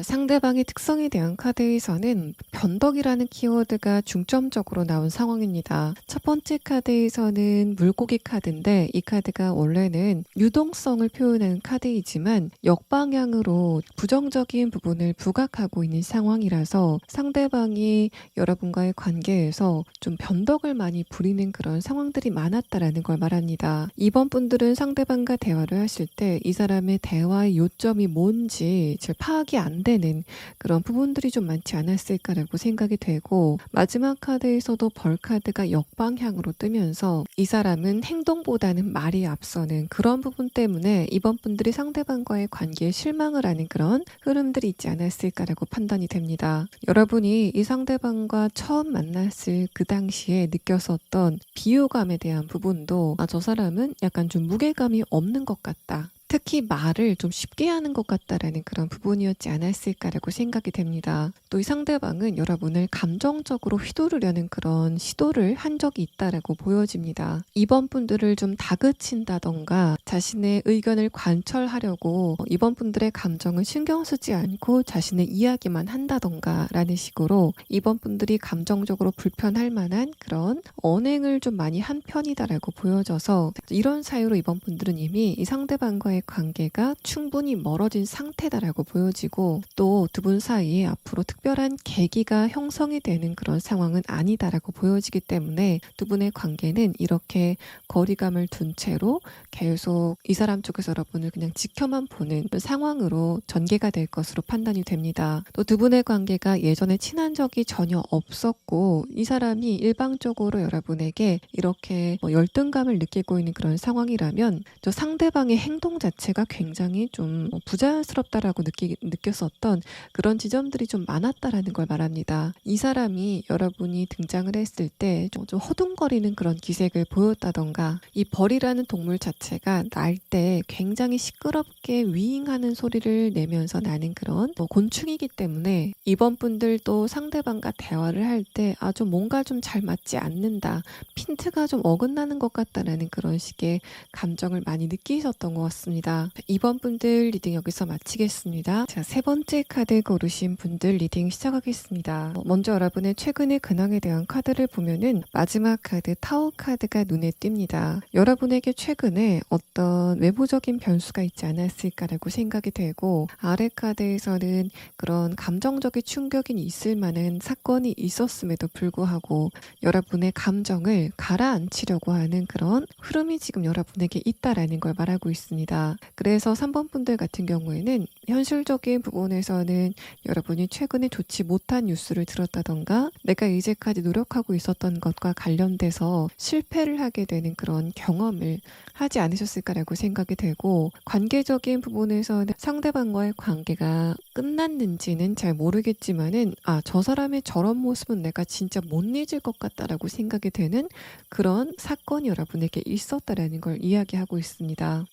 상대방의 특성에 대한 카드에서는 변덕이라는 키워드가 중점적으로 나온 상황입니다. 첫 번째 카드에서는 물고기 카드인데, 이 카드가 원래는 유동성을 표현하는 카드이지만 역방향으로 부정적인 부분을 부각하고 있는 상황이라서 상대방이 여러분과의 관계에서 좀 변덕을 많이 부리는 그런 상황들이 많았다라는 걸 말합니다. 이번 분들은 상대방과 대화를 하실 때 이 사람의 대화의 요점이 뭔지 잘 파악이 안 되는 되는 그런 부분들이 좀 많지 않았을까라고 생각이 되고, 마지막 카드에서도 벌 카드가 역방향으로 뜨면서 이 사람은 행동보다는 말이 앞서는 그런 부분 때문에 이번 분들이 상대방과의 관계에 실망을 하는 그런 흐름들이 있지 않았을까라고 판단이 됩니다. 여러분이 이 상대방과 처음 만났을 그 당시에 느꼈었던 비호감에 대한 부분도 저 사람은 약간 좀 무게감이 없는 것 같다. 특히 말을 좀 쉽게 하는 것 같다라는 그런 부분이었지 않았을까라고 생각이 됩니다. 또 이 상대방은 여러분을 감정적으로 휘두르려는 그런 시도를 한 적이 있다라고 보여집니다. 이번 분들을 좀 다그친다던가 자신의 의견을 관철하려고 이번 분들의 감정을 신경 쓰지 않고 자신의 이야기만 한다던가 라는 식으로 이번 분들이 감정적으로 불편할 만한 그런 언행을 좀 많이 한 편이다라고 보여져서, 이런 사유로 이번 분들은 이미 이 상대방과의 관계가 충분히 멀어진 상태다라고 보여지고, 또 두 분 사이에 앞으로 특별한 계기가 형성이 되는 그런 상황은 아니다라고 보여지기 때문에 두 분의 관계는 이렇게 거리감을 둔 채로 계속 이 사람 쪽에서 여러분을 그냥 지켜만 보는 상황으로 전개가 될 것으로 판단이 됩니다. 또 두 분의 관계가 예전에 친한 적이 전혀 없었고 이 사람이 일방적으로 여러분에게 이렇게 열등감을 느끼고 있는 그런 상황이라면 저 상대방의 행동 자체가 굉장히 좀 부자연스럽다라고 느꼈었던 그런 지점들이 좀 많았다라는 걸 말합니다. 이 사람이 여러분이 등장을 했을 때 좀 허둥거리는 그런 기색을 보였다던가, 이 벌이라는 동물 자체가 날 때 굉장히 시끄럽게 윙하는 소리를 내면서 나는 그런 곤충이기 때문에 이번 분들도 상대방과 대화를 할 때 좀 뭔가 좀 잘 맞지 않는다, 핀트가 좀 어긋나는 것 같다라는 그런 식의 감정을 많이 느끼셨던 것 같습니다. 이번 분들 리딩 여기서 마치겠습니다. 자, 세 번째 카드 고르신 분들 리딩 시작하겠습니다. 먼저 여러분의 최근의 근황에 대한 카드를 보면은 마지막 카드 타워 카드가 눈에 띕니다. 여러분에게 최근에 어떤 외부적인 변수가 있지 않았을까라고 생각이 되고, 아래 카드에서는 그런 감정적인 충격이 있을 만한 사건이 있었음에도 불구하고 여러분의 감정을 가라앉히려고 하는 그런 흐름이 지금 여러분에게 있다라는 걸 말하고 있습니다. 그래서 3번 분들 같은 경우에는 현실적인 부분에서는 여러분이 최근에 좋지 못한 뉴스를 들었다던가 내가 이제까지 노력하고 있었던 것과 관련돼서 실패를 하게 되는 그런 경험을 하지 않으셨을까라고 생각이 되고, 관계적인 부분에서는 상대방과의 관계가 끝났는지는 잘 모르겠지만은 저 사람의 저런 모습은 내가 진짜 못 잊을 것 같다라고 생각이 되는 그런 사건이 여러분에게 있었다라는 걸 이야기하고 있습니다.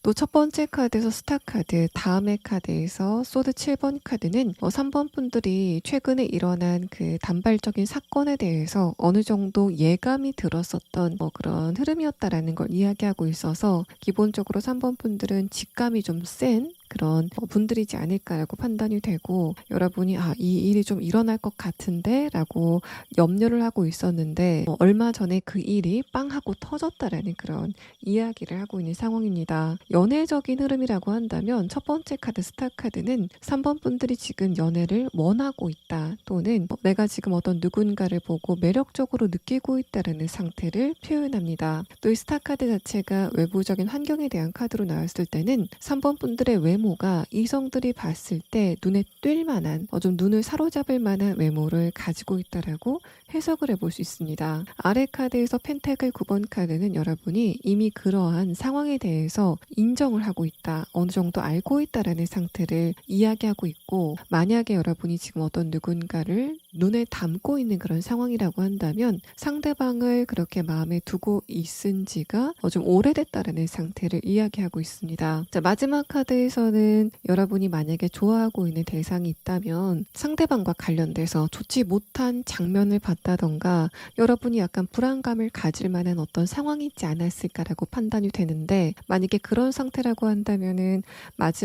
또 첫 번째 카드에서 스타 카드, 다음의 카드에서 소드 7번 카드는 3번 분들이 최근에 일어난 그 단발적인 사건에 대해서 어느 정도 예감이 들었었던 그런 흐름이었다라는 걸 이야기하고 있어서 기본적으로 3번 분들은 직감이 좀 센 그런 분들이지 않을까라고 판단이 되고, 여러분이 이 일이 좀 일어날 것 같은데 라고 염려를 하고 있었는데 얼마 전에 그 일이 빵 하고 터졌다라는 그런 이야기를 하고 있는 상황입니다. 연애적인 흐름이라고 한다면 첫 번째 카드 스타 카드는 3번 분들이 지금 연애를 원하고 있다, 또는 내가 지금 어떤 누군가를 보고 매력적으로 느끼고 있다라는 상태를 표현합니다. 또 이 스타 카드 자체가 외부적인 환경에 대한 카드로 나왔을 때는 3번 분들의 외모가 이성들이 봤을 때 눈에 띌 만한 좀 눈을 사로잡을 만한 외모를 가지고 있다라고 해석을 해볼 수 있습니다. 아래 카드에서 펜타클 9번 카드는 여러분이 이미 그러한 상황에 대해서 인정을 하고 있다, 어느 정도 알고 있다라는 상태를 이야기하고 있고, 만약에 여러분이 지금 어떤 누군가를 눈에 담고 있는 그런 상황이라고 한다면 상대방을 그렇게 마음에 두고 있은 지가 좀 오래됐다라는 상태를 이야기하고 있습니다. 자, 마지막 카드에서는 여러분이 만약에 좋아하고 있는 대상이 있다면 상대방과 관련돼서 좋지 못한 장면을 봤다던가 여러분이 약간 불안감을 가질 만한 어떤 상황이 있지 않았을까라고 판단이 되는데, 만약에 그런 상태라고 한다면은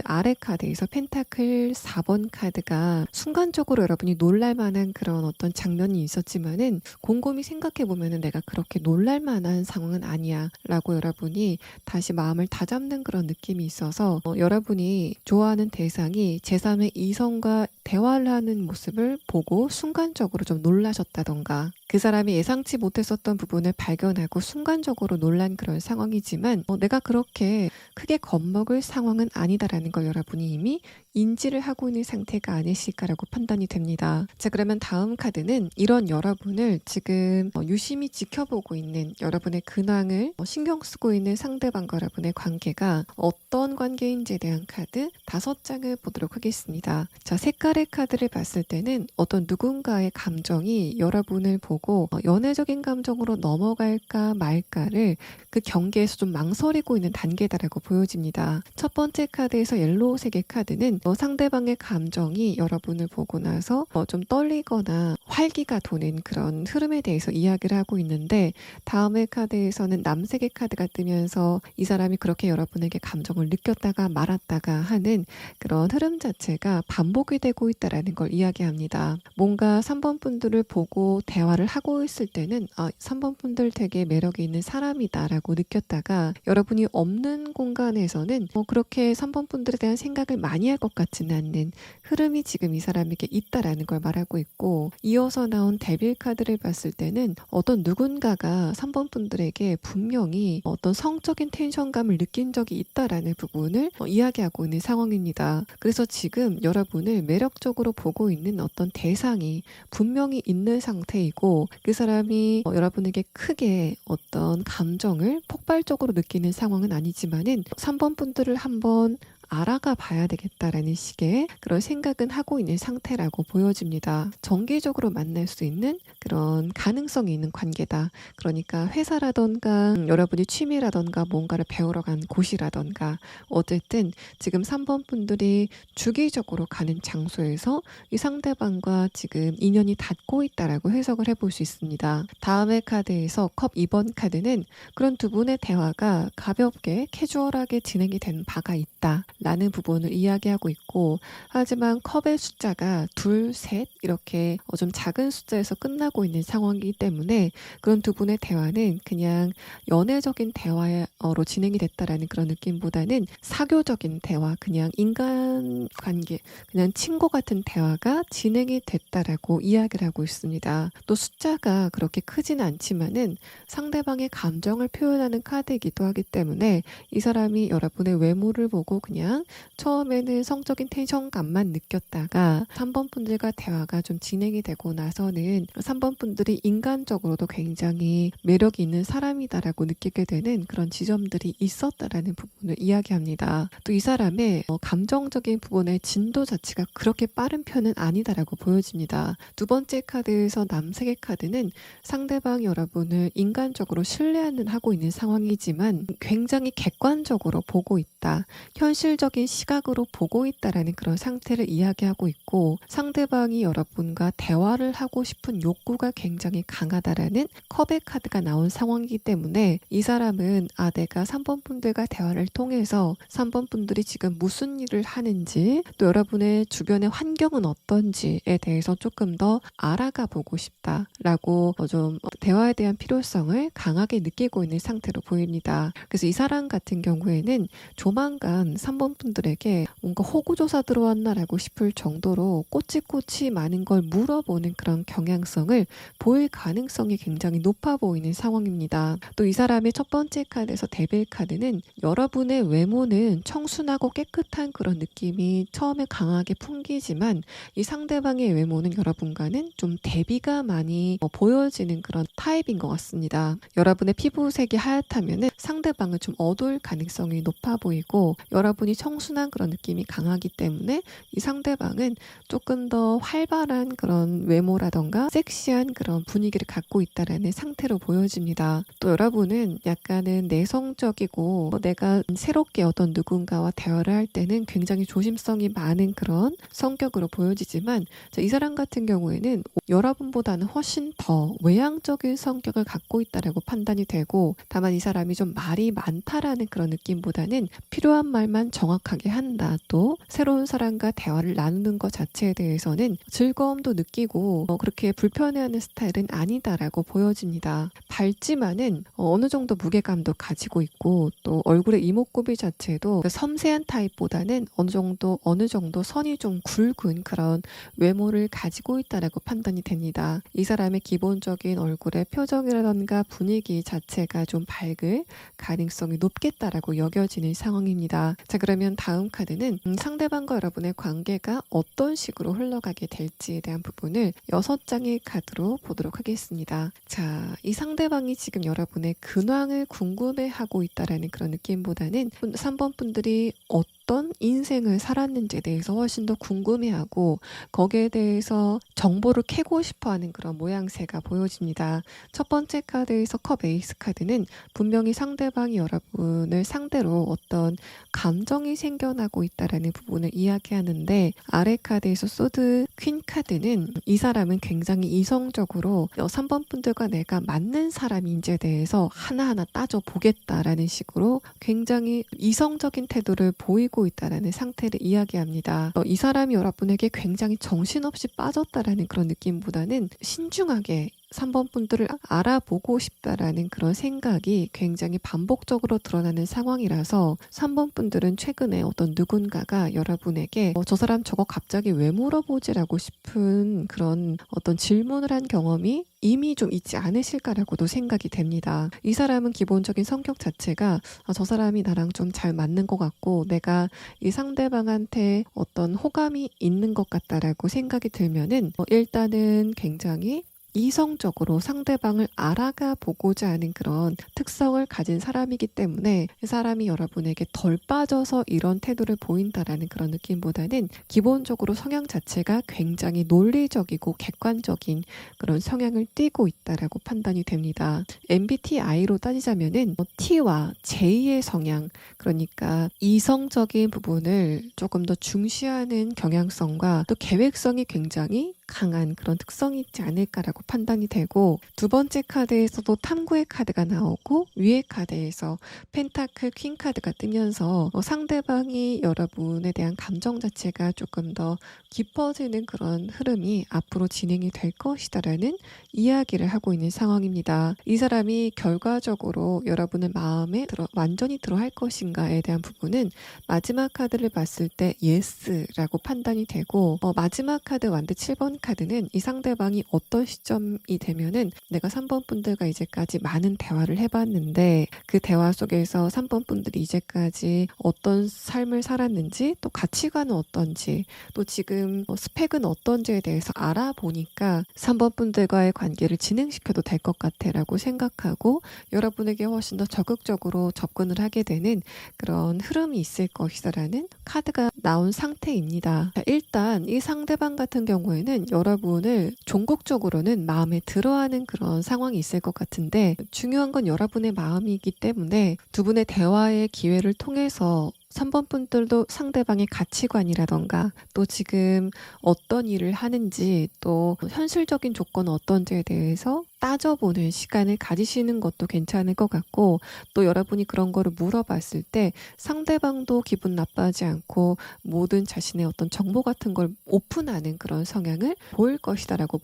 아래 카드에서 펜타클 4번 카드가 순간적으로 여러분이 놀랄 만한 그런 어떤 장면이 있었지만은 곰곰이 생각해 보면은 내가 그렇게 놀랄 만한 상황은 아니야 라고 여러분이 다시 마음을 다잡는 그런 느낌이 있어서 여러분이 좋아하는 대상이 제3의 이성과 대화를 하는 모습을 보고 순간적으로 좀 놀라셨다던가 그 사람이 예상치 못했었던 부분을 발견하고 순간적으로 놀란 그런 상황이지만 내가 그렇게 크게 겁먹을 상황은 아니다라는 걸 여러분이 이미 인지를 하고 있는 상태가 아니실까라고 판단이 됩니다. 자, 그러면 다음 카드는 이런 여러분을 지금 유심히 지켜보고 있는 여러분의 근황을 신경 쓰고 있는 상대방과 여러분의 관계가 어떤 관계인지에 대한 카드 5장을 보도록 하겠습니다. 자, 색깔의 카드를 봤을 때는 어떤 누군가의 감정이 여러분을 보고 연애적인 감정으로 넘어갈까 말까를 그 경계에서 좀 망설이고 있는 단계다라고 보여집니다. 첫 번째 카드에서 옐로우색의 카드는 상대방의 감정이 여러분을 보고 나서 좀 떨리거나 활기가 도는 그런 흐름에 대해서 이야기를 하고 있는데 다음의 카드에서는 남색의 카드가 뜨면서 이 사람이 그렇게 여러분에게 감정을 느꼈다가 말았다가 하는 그런 흐름 자체가 반복이 되고 있다는 걸 이야기합니다. 뭔가 3번 분들을 보고 대화를 하고 있을 때는 3번 분들 되게 매력이 있는 사람이다라고 느꼈다가 여러분이 없는 공간에서는 그렇게 3번 분들에 대한 생각을 많이 할 것 같지는 않는 흐름이 지금 이 사람에게 있다라는 걸 말하고 있고 이어서 나온 데빌 카드를 봤을 때는 어떤 누군가가 3번 분들에게 분명히 어떤 성적인 텐션감을 느낀 적이 있다라는 부분을 이야기하고 있는 상황입니다. 그래서 지금 여러분을 매력적으로 보고 있는 어떤 대상이 분명히 있는 상태이고 그 사람이 여러분에게 크게 어떤 감정을 폭발적으로 느끼는 상황은 아니지만은 3번 분들을 한번 알아가 봐야 되겠다라는 식의 그런 생각은 하고 있는 상태라고 보여집니다. 정기적으로 만날 수 있는 그런 가능성이 있는 관계다. 그러니까 회사라던가 여러분이 취미라던가 뭔가를 배우러 간 곳이라던가 어쨌든 지금 3번 분들이 주기적으로 가는 장소에서 이 상대방과 지금 인연이 닿고 있다라고 해석을 해볼 수 있습니다. 다음의 카드에서 컵 2번 카드는 그런 두 분의 대화가 가볍게 캐주얼하게 진행이 된 바가 있다. 라는 부분을 이야기하고 있고 하지만 컵의 숫자가 2, 3 이렇게 좀 작은 숫자에서 끝나고 있는 상황이기 때문에 그런 두 분의 대화는 그냥 연애적인 대화로 진행이 됐다라는 그런 느낌보다는 사교적인 대화, 그냥 인간관계, 그냥 친구 같은 대화가 진행이 됐다라고 이야기를 하고 있습니다. 또 숫자가 그렇게 크지는 않지만은 상대방의 감정을 표현하는 카드이기도 하기 때문에 이 사람이 여러분의 외모를 보고 그냥 처음에는 성적인 텐션감만 느꼈다가 3번 분들과 대화가 좀 진행이 되고 나서는 3번 분들이 인간적으로도 굉장히 매력이 있는 사람이다라고 느끼게 되는 그런 지점들이 있었다라는 부분을 이야기합니다. 또 이 사람의 감정적인 부분의 진도 자체가 그렇게 빠른 편은 아니다라고 보여집니다. 두 번째 카드에서 남색의 카드는 상대방 여러분을 인간적으로 신뢰는 하고 있는 상황이지만 굉장히 객관적으로 보고 있다. 현실적인 시각으로 보고 있다라는 그런 상태를 이야기하고 있고 상대방이 여러분과 대화를 하고 싶은 욕구가 굉장히 강하다라는 컵의 카드가 나온 상황이기 때문에 이 사람은 내가 3번 분들과 대화를 통해서 3번 분들이 지금 무슨 일을 하는지 또 여러분의 주변의 환경은 어떤지에 대해서 조금 더 알아가 보고 싶다라고 좀 대화에 대한 필요성을 강하게 느끼고 있는 상태로 보입니다. 그래서 이 사람 같은 경우에는 조만간 3번 분들에게 뭔가 호구조사 들어왔나라고 싶을 정도로 꼬치꼬치 많은 걸 물어보는 그런 경향성을 보일 가능성이 굉장히 높아 보이는 상황입니다. 또 이 사람의 첫 번째 카드에서 데빌 카드는 여러분의 외모는 청순하고 깨끗한 그런 느낌이 처음에 강하게 풍기지만 이 상대방의 외모는 여러분과는 좀 대비가 많이 보여지는 그런 타입인 것 같습니다. 여러분의 피부색이 하얗다면 상대방은 좀 어두울 가능성이 높아 보이고 여러분이 청순한 그런 느낌이 강하기 때문에 이 상대방은 조금 더 활발한 그런 외모라던가 섹시한 그런 분위기를 갖고 있다라는 상태로 보여집니다. 또 여러분은 약간은 내성적이고 내가 새롭게 어떤 누군가와 대화를 할 때는 굉장히 조심성이 많은 그런 성격으로 보여지지만 이 사람 같은 경우에는 여러분보다는 훨씬 더 외향적인 성격을 갖고 있다라고 판단이 되고 다만 이 사람이 좀 말이 많다라는 그런 느낌보다는 필요한 말만 정확하게 한다. 또 새로운 사람과 대화를 나누는 것 자체에 대해서는 즐거움도 느끼고 그렇게 불편해하는 스타일은 아니다라고 보여집니다. 밝지만은 어느 정도 무게감도 가지고 있고 또 얼굴의 이목구비 자체도 섬세한 타입보다는 어느 정도 선이 좀 굵은 그런 외모를 가지고 있다라고 판단이 됩니다. 이 사람의 기본적인 얼굴의 표정이라던가 분위기 자체가 좀 밝을 가능성이 높겠다라고 여겨지는 상황입니다. 자, 그러면 다음 카드는 상대방과 여러분의 관계가 어떤 식으로 흘러가게 될지에 대한 부분을 6장의 카드로 보도록 하겠습니다. 자, 이 상대방이 지금 여러분의 근황을 궁금해하고 있다라는 그런 느낌보다는 3번 분들이 어떤 인생을 살았는지에 대해서 훨씬 더 궁금해하고 거기에 대해서 정보를 캐고 싶어하는 그런 모양새가 보여집니다. 첫 번째 카드에서 컵 에이스 카드는 분명히 상대방이 여러분을 상대로 어떤 감정이 생겨나고 있다라는 부분을 이야기하는데, 아래 카드에서 소드 퀸 카드는 이 사람은 굉장히 이성적으로 3번 분들과 내가 맞는 사람인지에 대해서 하나하나 따져보겠다라는 식으로 굉장히 이성적인 태도를 보이고 있다라는 상태를 이야기합니다. 이 사람이 여러분에게 굉장히 정신없이 빠졌다라는 그런 느낌보다는 신중하게 3번 분들을 알아보고 싶다라는 그런 생각이 굉장히 반복적으로 드러나는 상황이라서 3번 분들은 최근에 어떤 누군가가 여러분에게 저 사람 저거 갑자기 왜 물어보지라고 싶은 그런 어떤 질문을 한 경험이 이미 좀 있지 않으실까라고도 생각이 됩니다. 이 사람은 기본적인 성격 자체가 저 사람이 나랑 좀 잘 맞는 것 같고 내가 이 상대방한테 어떤 호감이 있는 것 같다라고 생각이 들면은 일단은 굉장히 이성적으로 상대방을 알아가 보고자 하는 그런 특성을 가진 사람이기 때문에 이 사람이 여러분에게 덜 빠져서 이런 태도를 보인다라는 그런 느낌보다는 기본적으로 성향 자체가 굉장히 논리적이고 객관적인 그런 성향을 띠고 있다라고 판단이 됩니다. MBTI로 따지자면은 T와 J의 성향, 그러니까 이성적인 부분을 조금 더 중시하는 경향성과 또 계획성이 굉장히 강한 그런 특성이 있지 않을까라고 판단이 되고, 두 번째 카드에서도 탐구의 카드가 나오고 위에 카드에서 펜타클 퀸 카드가 뜨면서 상대방이 여러분에 대한 감정 자체가 조금 더 깊어지는 그런 흐름이 앞으로 진행이 될 것이다라는 이야기를 하고 있는 상황입니다. 이 사람이 결과적으로 여러분의 마음에 완전히 들어할 것인가에 대한 부분은 마지막 카드를 봤을 때 예스라고 판단이 되고, 마지막 카드 완드 7번 카드는 이 상대방이 어떤 시점이 되면은 내가 3번 분들과 이제까지 많은 대화를 해봤는데 그 대화 속에서 3번 분들이 이제까지 어떤 삶을 살았는지 또 가치관은 어떤지 또 지금 스펙은 어떤지에 대해서 알아보니까 3번 분들과의 관계를 진행시켜도 될 것 같아 라고 생각하고 여러분에게 훨씬 더 적극적으로 접근을 하게 되는 그런 흐름이 있을 것이다라는 카드가 나온 상태입니다. 자, 일단 이 상대방 같은 경우에는 여러분을 종국적으로는 마음에 들어하는 그런 상황이 있을 것 같은데, 중요한 건 여러분의 마음이기 때문에 두 분의 대화의 기회를 통해서 3번 분들도 상대방의 가치관이라던가 또 지금 어떤 일을 하는지 또 현실적인 조건은 어떤지에 대해서 따져보는 시간을 가지시는 것도 괜찮을 것 같고, 또 여러분이 그런 거를 물어봤을 때 상대방도 기분 나빠하지 않고 모든 자신의 어떤 정보 같은 걸 오픈하는 그런 성향을 보일 것이다라고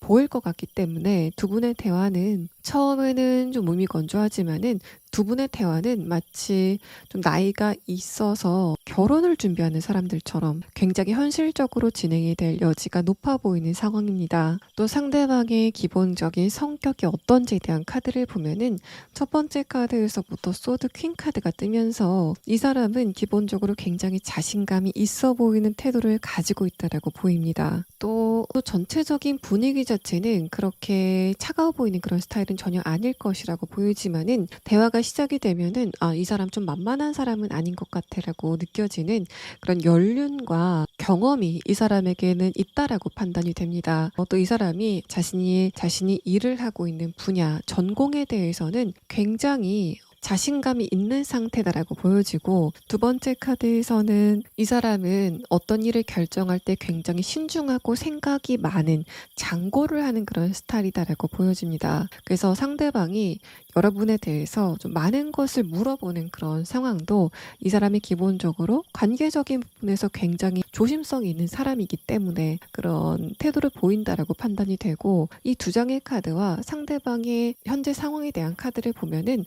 보일 것 같기 때문에 두 분의 대화는 처음에는 좀 몸이 건조하지만은 두 분의 대화는 마치 좀 나이가 있어서 결혼을 준비하는 사람들처럼 굉장히 현실적으로 진행이 될 여지가 높아 보이는 상황입니다. 또 상대방의 기본적인 성격이 어떤지에 대한 카드를 보면은 첫 번째 카드에서부터 소드 퀸 카드가 뜨면서 이 사람은 기본적으로 굉장히 자신감이 있어 보이는 태도를 가지고 있다라고 보입니다. 또 전체적인 분위기 자체는 그렇게 차가워 보이는 그런 스타일은 전혀 아닐 것이라고 보이지만은 대화가 시작이 되면은 이 사람 좀 만만한 사람은 아닌 것 같아라고 느껴지는 그런 연륜과 경험이 이 사람에게는 있다라고 판단이 됩니다. 또 이 사람이 자신이 일을 하고 있는 분야, 전공에 대해서는 굉장히 자신감이 있는 상태다라고 보여지고, 두 번째 카드에서는 이 사람은 어떤 일을 결정할 때 굉장히 신중하고 생각이 많은, 장고를 하는 그런 스타일이다라고 보여집니다. 그래서 상대방이 여러분에 대해서 좀 많은 것을 물어보는 그런 상황도 이 사람이 기본적으로 관계적인 부분에서 굉장히 조심성이 있는 사람이기 때문에 그런 태도를 보인다라고 판단이 되고, 이 두 장의 카드와 상대방의 현재 상황에 대한 카드를 보면은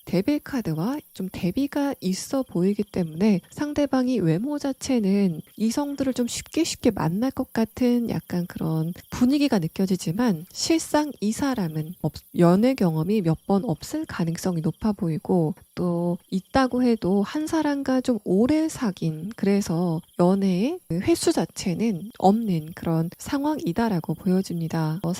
데빌 카드와 좀 대비가 있어 보이기 때문에 상대방이 외모 자체는 이성들을 좀 쉽게 만날 것 같은 약간 그런 분위기가 느껴지지만, 실상 이 사람은 연애 경험이 몇 번 없을 가능성이 높아 보이고, 또 있다고 해도 한 사람과 좀 오래 사귄, 그래서 연애의 그 횟수 자체는 없는 그런 상황이다라고 보여집니다. 또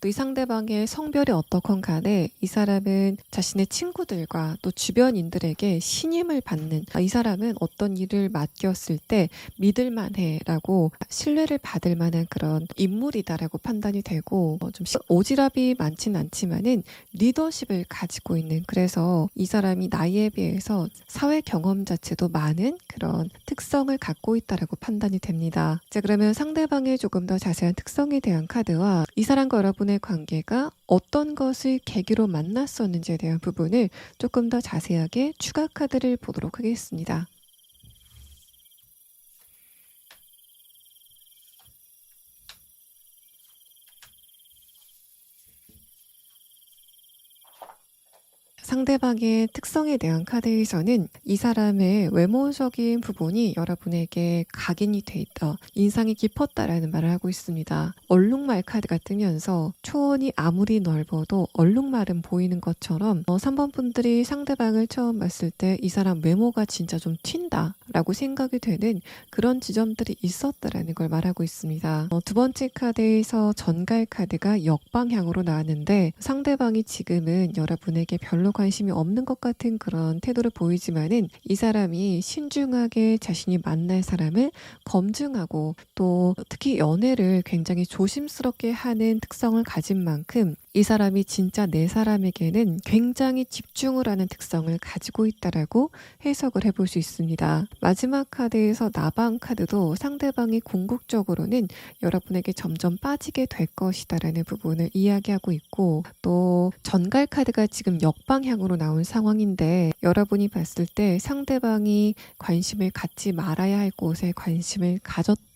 이 상대방의 성별이 어떻건 간에 이 사람은 자신의 친구들과 또 주변인들에게 신임을 받는, 이 사람은 어떤 일을 맡겼을 때 믿을만해라고 신뢰를 받을 만한 그런 인물이다라고 판단이 되고, 좀 오지랖이 많진 않지만은 리더십을 가지고 있는, 그래서 이 사람이 나이에 비해서 사회 경험 자체도 많은 그런 특성을 갖고 있다라고 판단이 됩니다. 자, 그러면 상대방의 조금 더 자세한 특성에 대한 카드와 이 사람과 여러분의 관계가 어떤 것을 계기로 만났었는지에 대한 부분을 조금 더 자세하게 추가 카드를 보도록 하겠습니다. 상대방의 특성에 대한 카드에서는 이 사람의 외모적인 부분이 여러분에게 각인이 돼 있다, 인상이 깊었다라는 말을 하고 있습니다. 얼룩말 카드가 뜨면서 초원이 아무리 넓어도 얼룩말은 보이는 것처럼 3번 분들이 상대방을 처음 봤을 때 이 사람 외모가 진짜 좀 튄다 라고 생각이 되는 그런 지점들이 있었다라는 걸 말하고 있습니다. 두 번째 카드에서 전갈 카드가 역방향으로 나왔는데, 상대방이 지금은 여러분에게 별로 관심이 없는 것 같은 그런 태도를 보이지만은 이 사람이 신중하게 자신이 만날 사람을 검증하고, 또 특히 연애를 굉장히 조심스럽게 하는 특성을 가진 만큼 이 사람이 진짜 내 사람에게는 굉장히 집중을 하는 특성을 가지고 있다라고 해석을 해볼 수 있습니다. 마지막 카드에서 나방 카드도 상대방이 궁극적으로는 여러분에게 점점 빠지게 될 것이다라는 부분을 이야기하고 있고, 또 전갈 카드가 지금 역방향으로 나온 상황인데, 여러분이 봤을 때 상대방이 관심을 갖지 말아야 할 곳에 관심을 가졌다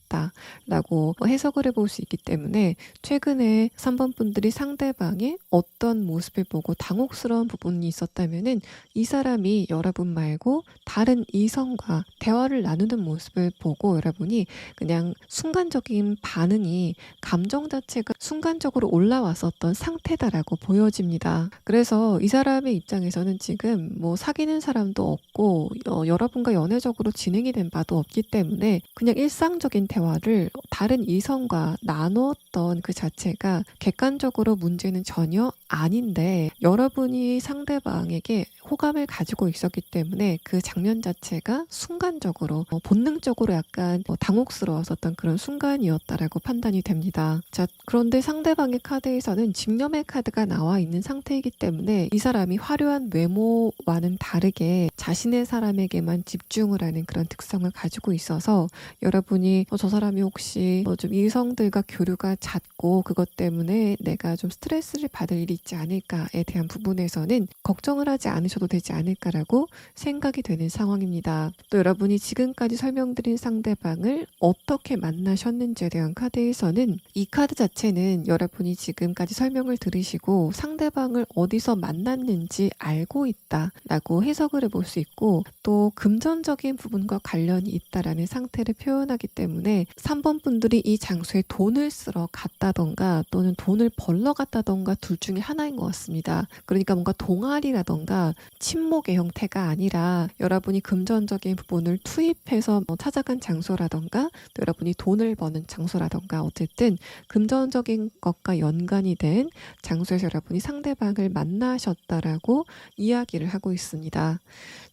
라고 해석을 해볼 수 있기 때문에, 최근에 3번 분들이 상대방의 어떤 모습을 보고 당혹스러운 부분이 있었다면은 이 사람이 여러분 말고 다른 이성과 대화를 나누는 모습을 보고 여러분이 그냥 순간적인 반응이, 감정 자체가 순간적으로 올라왔었던 상태다라고 보여집니다. 그래서 이 사람의 입장에서는 지금 뭐 사귀는 사람도 없고 여러분과 연애적으로 진행이 된 바도 없기 때문에 그냥 일상적인 대화를 다른 이성과 나누었던 그 자체가 객관적으로 문제는 전혀 아닌데, 여러분이 상대방에게 호감을 가지고 있었기 때문에 그 장면 자체가 순간적으로 본능적으로 약간 당혹스러웠었던 그런 순간이었다라고 판단이 됩니다. 자, 그런데 상대방의 카드에서는 집념의 카드가 나와 있는 상태이기 때문에 이 사람이 화려한 외모와는 다르게 자신의 사람에게만 집중을 하는 그런 특성을 가지고 있어서, 여러분이 저 사람이 혹시 좀 이성들과 교류가 잦고 그것 때문에 내가 좀 스트레스를 받을 일이 있지 않을까에 대한 부분에서는 걱정을 하지 않으셔도 되지 않을까라고 생각이 되는 상황입니다. 또 여러분이 지금까지 설명드린 상대방을 어떻게 만나셨는지에 대한 카드에서는 이 카드 자체는 여러분이 지금까지 설명을 들으시고 상대방을 어디서 만났는지 알고 있다라고 해석을 해볼 수 있고, 또 금전적인 부분과 관련이 있다라는 상태를 표현하기 때문에 3번 분들이 이 장소에 돈을 쓰러 갔다던가 또는 돈을 벌러 갔다던가 둘 중에 하나인 것 같습니다. 그러니까 뭔가 동아리라던가 친목의 형태가 아니라 여러분이 금전적인 부분을 투입해서 찾아간 장소라던가, 또 여러분이 돈을 버는 장소라던가, 어쨌든 금전적인 것과 연관이 된 장소에서 여러분이 상대방을 만나셨다라고 이야기를 하고 있습니다.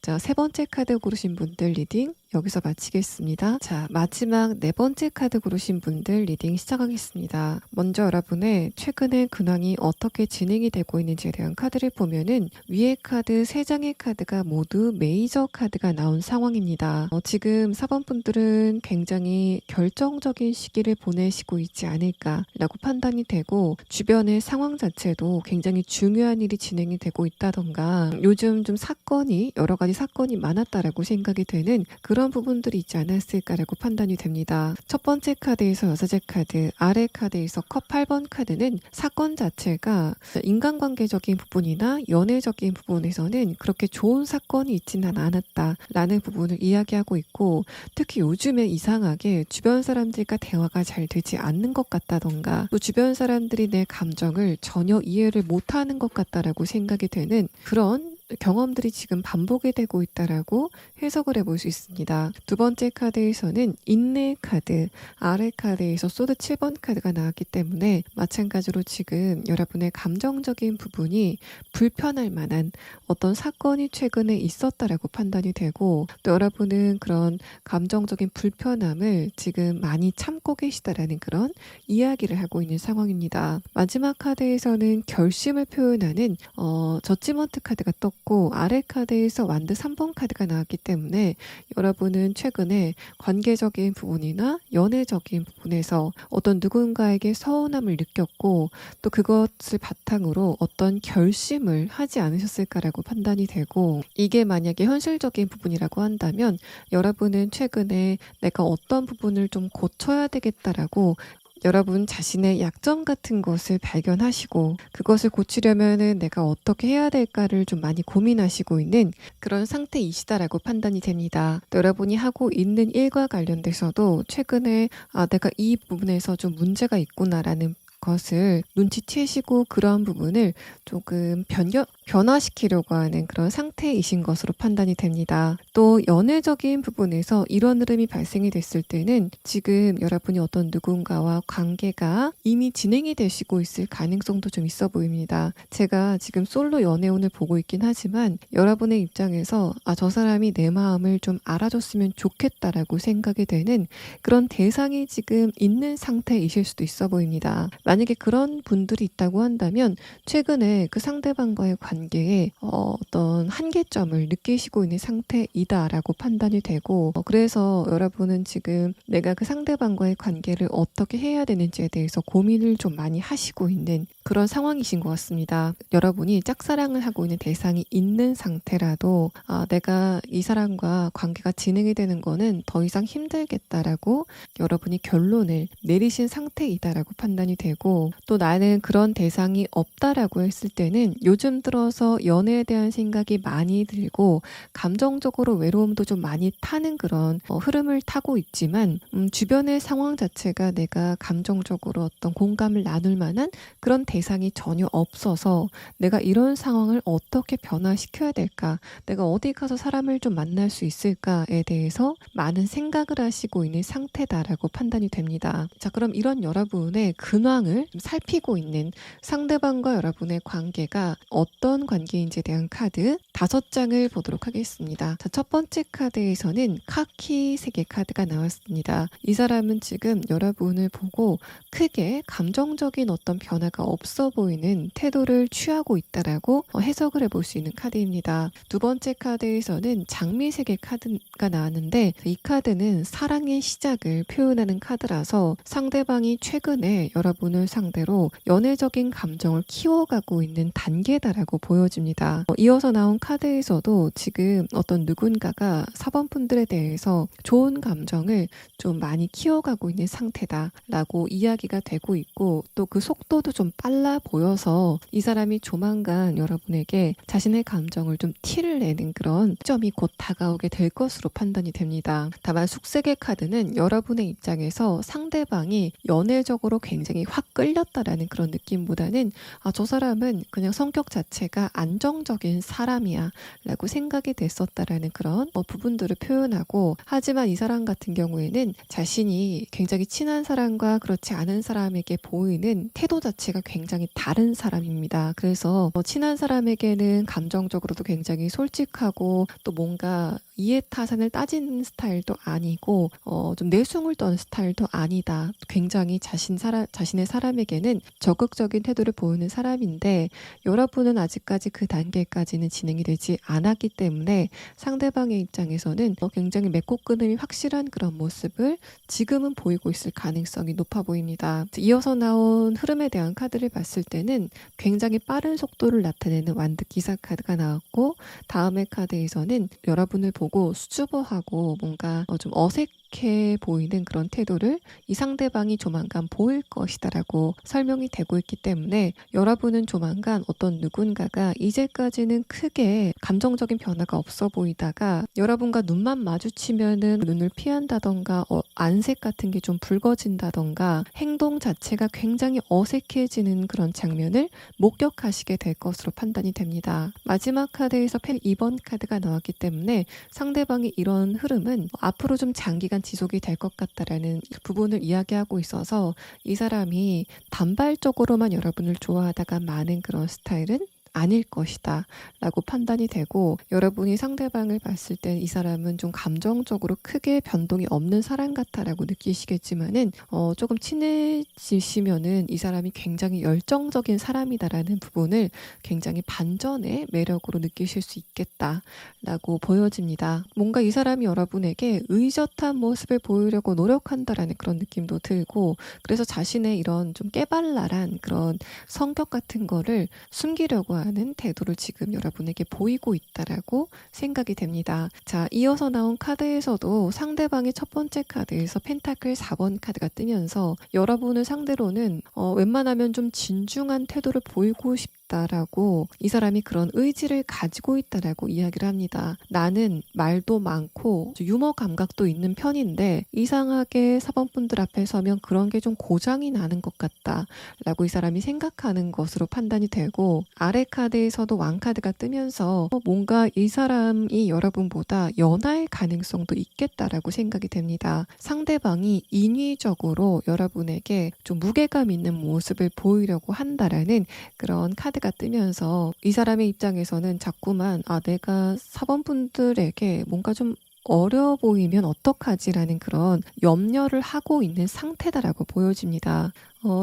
자, 세 번째 카드 고르신 분들 리딩 여기서 마치겠습니다. 자, 마지막 네 번째 카드 고르신 분들 리딩 시작하겠습니다. 먼저 여러분의 최근의 근황이 어떻게 진행이 되고 있는지에 대한 카드를 보면은 위에 카드 3장의 카드가 모두 메이저 카드가 나온 상황입니다. 지금 4번 분들은 굉장히 결정적인 시기를 보내시고 있지 않을까라고 판단이 되고 주변의 상황 자체도 굉장히 중요한 일이 진행이 되고 있다던가 요즘 좀 여러 가지 사건이 많았다라고 생각이 되는 그런 부분들이 있지 않았을까라고 판단이 됩니다. 첫 번째 카드에서 여자제 카드, 아래 카드에서 컵 8번 카드는 사건 자체가 인간관계적인 부분이나 연애적인 부분에서는 그렇게 좋은 사건이 있지는 않았다라는 부분을 이야기하고 있고 특히 요즘에 이상하게 주변 사람들과 대화가 잘 되지 않는 것 같다던가 또 주변 사람들이 내 감정을 전혀 이해를 못하는 것 같다라고 생각이 되는 그런 경험들이 지금 반복이 되고 있다라고 해석을 해볼 수 있습니다. 두 번째 카드에서는 인내 카드, 아래 카드에서 소드 7번 카드가 나왔기 때문에 마찬가지로 지금 여러분의 감정적인 부분이 불편할 만한 어떤 사건이 최근에 있었다라고 판단이 되고 또 여러분은 그런 감정적인 불편함을 지금 많이 참고 계시다라는 그런 이야기를 하고 있는 상황입니다. 마지막 카드에서는 결심을 표현하는 저지먼트 카드가 떴고 아래 카드에서 완드 3번 카드가 나왔기 때문에 여러분은 최근에 관계적인 부분이나 연애적인 부분에서 어떤 누군가에게 서운함을 느꼈고 또 그것을 바탕으로 어떤 결심을 하지 않으셨을까라고 판단이 되고 이게 만약에 현실적인 부분이라고 한다면 여러분은 최근에 내가 어떤 부분을 좀 고쳐야 되겠다라고 여러분 자신의 약점 같은 것을 발견하시고 그것을 고치려면은 내가 어떻게 해야 될까를 좀 많이 고민하시고 있는 그런 상태이시다라고 판단이 됩니다. 또 여러분이 하고 있는 일과 관련돼서도 최근에 내가 이 부분에서 좀 문제가 있구나라는 것을 눈치채시고 그런 부분을 조금 변화시키려고 하는 그런 상태이신 것으로 판단이 됩니다. 또 연애적인 부분에서 이런 흐름이 발생이 됐을 때는 지금 여러분이 어떤 누군가와 관계가 이미 진행이 되시고 있을 가능성도 좀 있어 보입니다. 제가 지금 솔로 연애운을 보고 있긴 하지만 여러분의 입장에서 저 사람이 내 마음을 좀 알아줬으면 좋겠다라고 생각이 되는 그런 대상이 지금 있는 상태이실 수도 있어 보입니다. 만약에 그런 분들이 있다고 한다면 최근에 그 상대방과의 관계에 어떤 한계점을 느끼시고 있는 상태이다라고 판단이 되고 그래서 여러분은 지금 내가 그 상대방과의 관계를 어떻게 해야 되는지에 대해서 고민을 좀 많이 하시고 있는 그런 상황이신 것 같습니다. 여러분이 짝사랑을 하고 있는 대상이 있는 상태라도 내가 이 사람과 관계가 진행이 되는 거는 더 이상 힘들겠다라고 여러분이 결론을 내리신 상태이다라고 판단이 되고 또 나는 그런 대상이 없다라고 했을 때는 요즘 들어서 연애에 대한 생각이 많이 들고 감정적으로 외로움도 좀 많이 타는 그런 흐름을 타고 있지만 주변의 상황 자체가 내가 감정적으로 어떤 공감을 나눌 만한 그런 대상이 전혀 없어서 내가 이런 상황을 어떻게 변화시켜야 될까? 내가 어디 가서 사람을 좀 만날 수 있을까에 대해서 많은 생각을 하시고 있는 상태다라고 판단이 됩니다. 자, 그럼 이런 여러분의 근황을 살피고 있는 상대방과 여러분의 관계가 어떤 관계인지에 대한 카드 5장을 보도록 하겠습니다. 자, 첫 번째 카드에서는 카키 3개 카드가 나왔습니다. 이 사람은 지금 여러분을 보고 크게 감정적인 어떤 변화가 없어 보이는 태도를 취하고 있다라고 해석을 해볼 수 있는 카드입니다. 두 번째 카드에서는 장미 3개 카드가 나왔는데 이 카드는 사랑의 시작을 표현하는 카드라서 상대방이 최근에 여러분을 상대로 연애적인 감정을 키워가고 있는 단계다라고 보여집니다. 이어서 나온 카드에서도 지금 어떤 누군가가 4번 분들에 대해서 좋은 감정을 좀 많이 키워가고 있는 상태다라고 이야기가 되고 있고 또 그 속도도 좀 빨라 보여서 이 사람이 조만간 여러분에게 자신의 감정을 좀 티를 내는 그런 점이 곧 다가오게 될 것으로 판단이 됩니다. 다만 숙색의 카드는 여러분의 입장에서 상대방이 연애적으로 굉장히 확 끌렸다라는 그런 느낌보다는 저 사람은 그냥 성격 자체가 안정적인 사람이야 라고 생각이 됐었다라는 그런 부분들을 표현하고 하지만 이 사람 같은 경우에는 자신이 굉장히 친한 사람과 그렇지 않은 사람에게 보이는 태도 자체가 굉장히 굉장히 다른 사람입니다. 그래서 친한 사람에게는 감정적으로도 굉장히 솔직하고 또 뭔가 이해타산을 따지는 스타일도 아니고 좀 내숭을 떠는 스타일도 아니다. 굉장히 자신의 사람에게는 적극적인 태도를 보이는 사람인데 여러분은 아직까지 그 단계까지는 진행이 되지 않았기 때문에 상대방의 입장에서는 굉장히 맺고 끊음이 확실한 그런 모습을 지금은 보이고 있을 가능성이 높아 보입니다. 이어서 나온 흐름에 대한 카드를 봤을 때는 굉장히 빠른 속도를 나타내는 완득 기사 카드가 나왔고 다음의 카드에서는 여러분을 보고 수줍어하고 뭔가 좀 어색해 보이는 그런 태도를 이 상대방이 조만간 보일 것이다라고 설명이 되고 있기 때문에 여러분은 조만간 어떤 누군가가 이제까지는 크게 감정적인 변화가 없어 보이다가 여러분과 눈만 마주치면은 눈을 피한다던가 안색 같은 게 좀 붉어진다던가 행동 자체가 굉장히 어색해지는 그런 장면을 목격하시게 될 것으로 판단이 됩니다. 마지막 카드에서 펜 2번 카드가 나왔기 때문에 상대방이 이런 흐름은 앞으로 좀 장기간 지속이 될 것 같다라는 부분을 이야기하고 있어서 이 사람이 단발적으로만 여러분을 좋아하다가 많은 그런 스타일은 아닐 것이다 라고 판단이 되고 여러분이 상대방을 봤을 때 이 사람은 좀 감정적으로 크게 변동이 없는 사람 같다라고 느끼시겠지만은 조금 친해지시면은 이 사람이 굉장히 열정적인 사람이다라는 부분을 굉장히 반전의 매력으로 느끼실 수 있겠다라고 보여집니다. 뭔가 이 사람이 여러분에게 의젓한 모습을 보이려고 노력한다라는 그런 느낌도 들고 그래서 자신의 이런 좀 깨발랄한 그런 성격 같은 거를 숨기려고 하는 태도를 지금 여러분에게 보이고 있다라고 생각이 됩니다. 자, 이어서 나온 카드에서도 상대방의 첫 번째 카드에서 펜타클 4번 카드가 뜨면서 여러분을 상대로는 웬만하면 좀 진중한 태도를 보이고 싶다라고 이 사람이 그런 의지를 가지고 있다라고 이야기를 합니다. 나는 말도 많고 유머 감각도 있는 편인데 이상하게 사범분들 앞에 서면 그런 게 좀 고장이 나는 것 같다 라고 이 사람이 생각하는 것으로 판단이 되고 아래 카드에서도 왕카드가 뜨면서 뭔가 이 사람이 여러분보다 연할 가능성도 있겠다라고 생각이 됩니다. 상대방이 인위적으로 여러분에게 좀 무게감 있는 모습을 보이려고 한다라는 그런 카드가 뜨면서 이 사람의 입장에서는 자꾸만 내가 사범분들에게 뭔가 좀 어려 보이면 어떡하지라는 그런 염려를 하고 있는 상태다라고 보여집니다.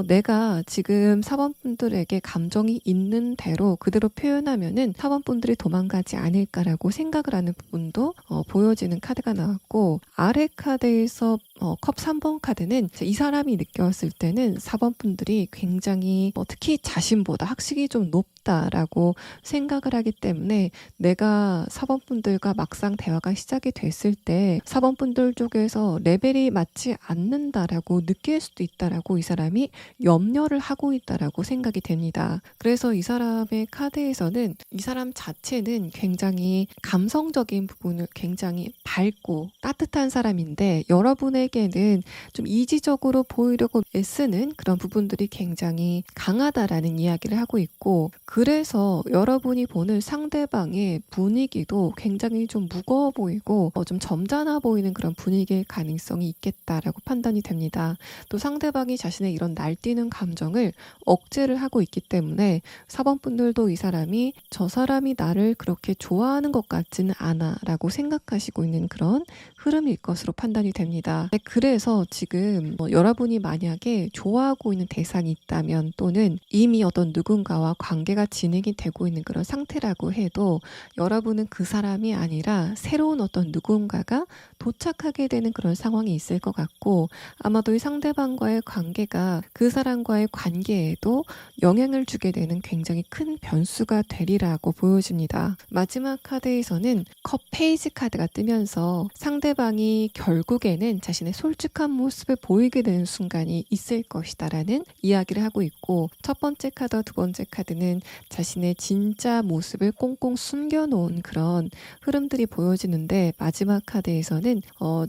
내가 지금 사범분들에게 감정이 있는 대로 그대로 표현하면은 사범분들이 도망가지 않을까라고 생각을 하는 부분도 보여지는 카드가 나왔고 아래 카드에서 컵 3번 카드는 이 사람이 느꼈을 때는 사범분들이 굉장히 특히 자신보다 학식이 좀 높다라고 생각을 하기 때문에 내가 사범분들과 막상 대화가 시작이 됐을 때 사범분들 쪽에서 레벨이 맞지 않는다라고 느낄 수도 있다라고 이 사람이 염려를 하고 있다라고 생각이 됩니다. 그래서 이 사람의 카드에서는 이 사람 자체는 굉장히 감성적인 부분을 굉장히 밝고 따뜻한 사람인데 여러분에게는 좀 이지적으로 보이려고 애쓰는 그런 부분들이 굉장히 강하다라는 이야기를 하고 있고 그래서 여러분이 보는 상대방의 분위기도 굉장히 좀 무거워 보이고 좀 점잖아 보이는 그런 분위기의 가능성이 있겠다라고 판단이 됩니다. 또 상대방이 자신의 이런 날뛰는 감정을 억제를 하고 있기 때문에 사범분들도 이 사람이 저 사람이 나를 그렇게 좋아하는 것 같지는 않아 라고 생각하시고 있는 그런 흐름일 것으로 판단이 됩니다. 그래서 지금 여러분이 만약에 좋아하고 있는 대상이 있다면 또는 이미 어떤 누군가와 관계가 진행이 되고 있는 그런 상태라고 해도 여러분은 그 사람이 아니라 새로운 어떤 누군가가 도착하게 되는 그런 상황이 있을 것 같고 아마도 이 상대방과의 관계가 그 사람과의 관계에도 영향을 주게 되는 굉장히 큰 변수가 되리라고 보여집니다. 마지막 카드에서는 컵 페이지 카드가 뜨면서 상대방이 결국에는 자신의 솔직한 모습을 보이게 되는 순간이 있을 것이다라는 이야기를 하고 있고 첫 번째 카드와 두 번째 카드는 자신의 진짜 모습을 꽁꽁 숨겨놓은 그런 흐름들이 보여지는데 마지막 카드에서는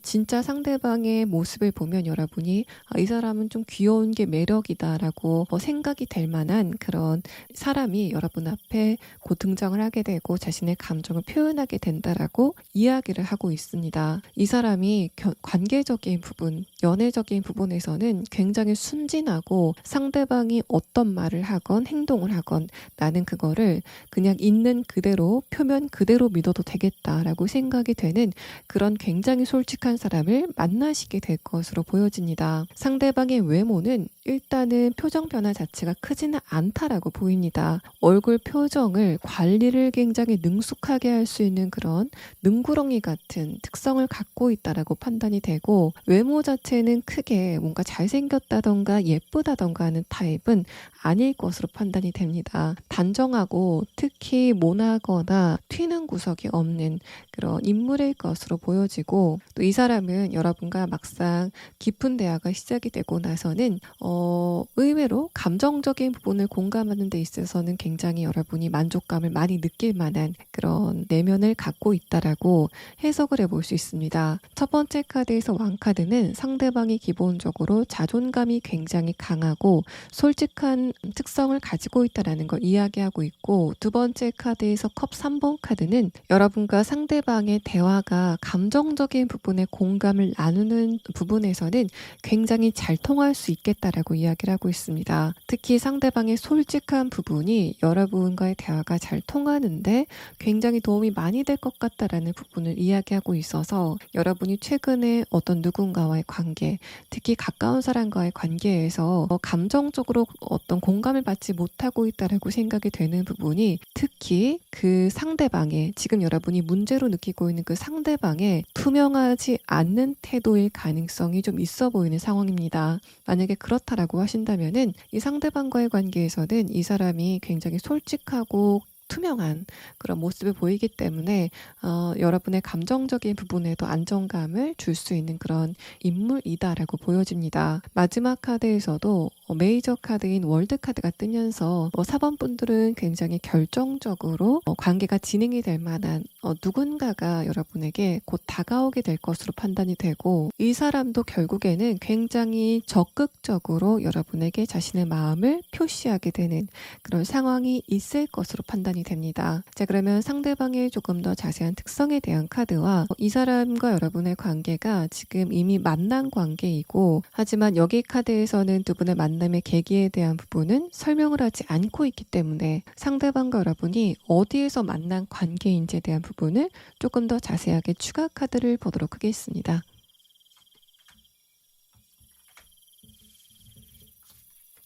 진짜 상대방의 모습을 보면 여러분이 이 사람은 좀 귀여운 게 매력이다라고 생각이 될 만한 그런 사람이 여러분 앞에 곧 등장을 하게 되고 자신의 감정을 표현하게 된다라고 이야기를 하고 있습니다. 이 사람이 관계적인 부분, 연애적인 부분에서는 굉장히 순진하고 상대방이 어떤 말을 하건 행동을 하건 나는 그거를 그냥 있는 그대로 표면 그대로 믿어도 되겠다라고 생각이 되는 그런 굉장히 솔직한 사람을 만나시게 될 것으로 보여집니다. 상대방의 외모는 일단은 표정 변화 자체가 크지는 않다라고 보입니다. 얼굴 표정을 관리를 굉장히 능숙하게 할 수 있는 그런 능구렁이 같은 특성을 갖고 있다라고 판단이 되고, 외모 자체는 크게 뭔가 잘생겼다던가 예쁘다던가 하는 타입은 아닐 것으로 판단이 됩니다. 단정하고 특히 모나거나 튀는 구석이 없는 그런 인물일 것으로 보여지고, 또 이 사람은 여러분과 막상 깊은 대화가 시작이 되고 나서는 의외로 감정적인 부분을 공감하는 데 있어서는 굉장히 여러분이 만족감을 많이 느낄 만한 그런 내면을 갖고 있다라고 해석을 해볼 수 있습니다. 첫 번째 카드에서 왕카드는 상대방이 기본적으로 자존감이 굉장히 강하고 솔직한 특성을 가지고 있다는 걸 이야기하고 있고, 두 번째 카드에서 컵 3번 카드는 여러분과 상대방의 대화가 감정적인 부분에 공감을 나누는 부분에서는 굉장히 잘 통할 수 있겠다라고 이야기를 하고 있습니다. 특히 상대방의 솔직한 부분이 여러분과의 대화가 잘 통하는데 굉장히 도움이 많이 될 것 같다라는 부분을 이야기하고 있어서, 여러분이 최근에 어떤 누군가와의 관계, 특히 가까운 사람과의 관계에서 감정적으로 어떤 공감을 받지 못하고 있다라고 생각이 되는 부분이, 특히 그 상대방의, 지금 여러분이 문제로 느끼고 있는 그 상대방의 투명하지 않는 태도일 가능성이 좀 있어 보이는 상황입니다. 만약에 그렇다라고 하신다면은 이 상대방과의 관계에서는 이 사람이 굉장히 솔직하고 투명한 그런 모습을 보이기 때문에 여러분의 감정적인 부분에도 안정감을 줄 수 있는 그런 인물이다라고 보여집니다. 마지막 카드에서도 메이저 카드인 월드 카드가 뜨면서 4번 분들은 굉장히 결정적으로 관계가 진행이 될 만한 누군가가 여러분에게 곧 다가오게 될 것으로 판단이 되고, 이 사람도 결국에는 굉장히 적극적으로 여러분에게 자신의 마음을 표시하게 되는 그런 상황이 있을 것으로 판단이 됩니다. 자, 그러면 상대방의 조금 더 자세한 특성에 대한 카드와 이 사람과 여러분의 관계가 지금 이미 만난 관계이고, 하지만 여기 카드에서는 두 분의 만남의 계기에 대한 부분은 설명을 하지 않고 있기 때문에 상대방과 여러분이 어디에서 만난 관계인지에 대한 부분을 조금 더 자세하게 추가 카드를 보도록 하겠습니다.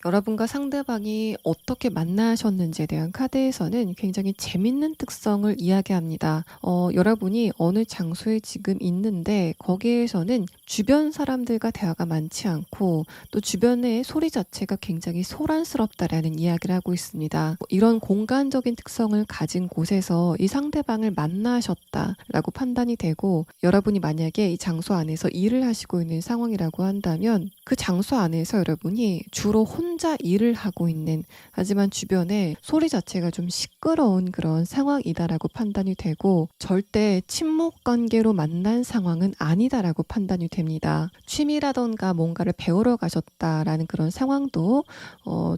여러분과 상대방이 어떻게 만나셨는지에 대한 카드에서는 굉장히 재밌는 특성을 이야기합니다. 여러분이 어느 장소에 지금 있는데 거기에서는 주변 사람들과 대화가 많지 않고 또 주변의 소리 자체가 굉장히 소란스럽다라는 이야기를 하고 있습니다. 이런 공간적인 특성을 가진 곳에서 이 상대방을 만나셨다라고 판단이 되고, 여러분이 만약에 이 장소 안에서 일을 하시고 있는 상황이라고 한다면 그 장소 안에서 여러분이 주로 혼자 일을 하고 있는, 하지만 주변에 소리 자체가 좀 시끄러운 그런 상황이다라고 판단이 되고, 절대 친목 관계로 만난 상황은 아니다라고 판단이 됩니다. 취미라던가 뭔가를 배우러 가셨다라는 그런 상황도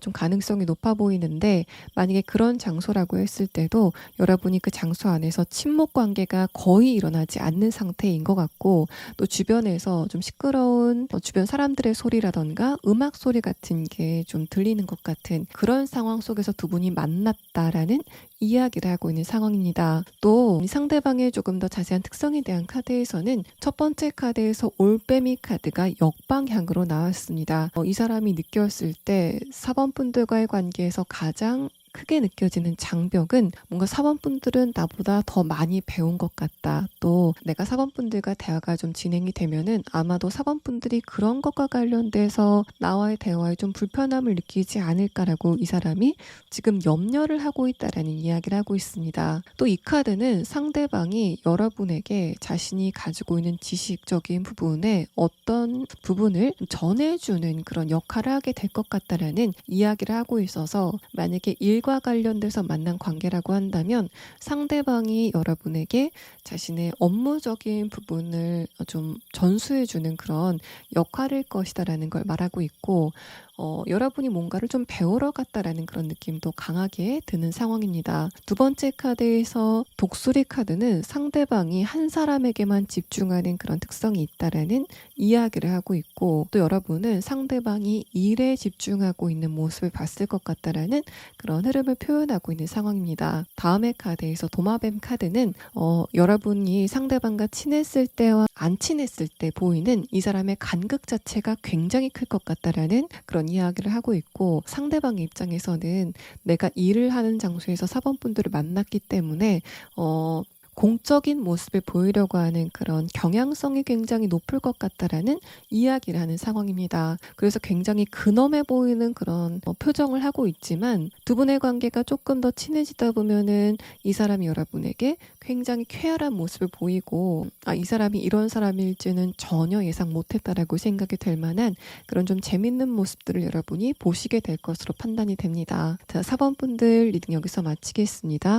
좀 가능성이 높아 보이는데, 만약에 그런 장소라고 했을 때도 여러분이 그 장소 안에서 친목 관계가 거의 일어나지 않는 상태인 것 같고, 또 주변에서 좀 시끄러운 주변 사람들의 소리라던가 음악 소리 같은 게 좀 들리는 것 같은 그런 상황 속에서 두 분이 만났다라는 이야기를 하고 있는 상황입니다. 또 상대방의 조금 더 자세한 특성에 대한 카드에서는 첫 번째 카드에서 올빼미 카드가 역방향으로 나왔습니다. 이 사람이 느꼈을 때 4번 분들과의 관계에서 가장 크게 느껴지는 장벽은, 뭔가 4번 분들은 나보다 더 많이 배운 것 같다. 또 내가 4번 분들과 대화가 좀 진행이 되면은 아마도 4번 분들이 그런 것과 관련돼서 나와의 대화에 좀 불편함을 느끼지 않을까라고 이 사람이 지금 염려를 하고 있다라는 이야기를 하고 있습니다. 또 이 카드는 상대방이 여러분에게 자신이 가지고 있는 지식적인 부분에 어떤 부분을 전해주는 그런 역할을 하게 될 것 같다라는 이야기를 하고 있어서, 만약에 일과 관련돼서 만난 관계라고 한다면 상대방이 여러분에게 자신의 업무적인 부분을 좀 전수해주는 그런 역할일 것이다라는 걸 말하고 있고, 여러분이 뭔가를 좀 배우러 갔다라는 그런 느낌도 강하게 드는 상황입니다. 두 번째 카드에서 독수리 카드는 상대방이 한 사람에게만 집중하는 그런 특성이 있다라는 이야기를 하고 있고, 또 여러분은 상대방이 일에 집중하고 있는 모습을 봤을 것 같다라는 그런 흐름을 표현하고 있는 상황입니다. 다음의 카드에서 도마뱀 카드는 여러분이 상대방과 친했을 때와 안 친했을 때 보이는 이 사람의 간극 자체가 굉장히 클 것 같다라는 그런 이야기를 하고 있고, 상대방의 입장에서는 내가 일을 하는 장소에서 사범분들을 만났기 때문에 공적인 모습을 보이려고 하는 그런 경향성이 굉장히 높을 것 같다라는 이야기를 하는 상황입니다. 그래서 굉장히 근엄해 보이는 그런 표정을 하고 있지만, 두 분의 관계가 조금 더 친해지다 보면은 이 사람이 여러분에게 굉장히 쾌활한 모습을 보이고, 이 사람이 이런 사람일지는 전혀 예상 못했다라고 생각이 될 만한 그런 좀 재밌는 모습들을 여러분이 보시게 될 것으로 판단이 됩니다. 자, 4번 분들 리딩 여기서 마치겠습니다.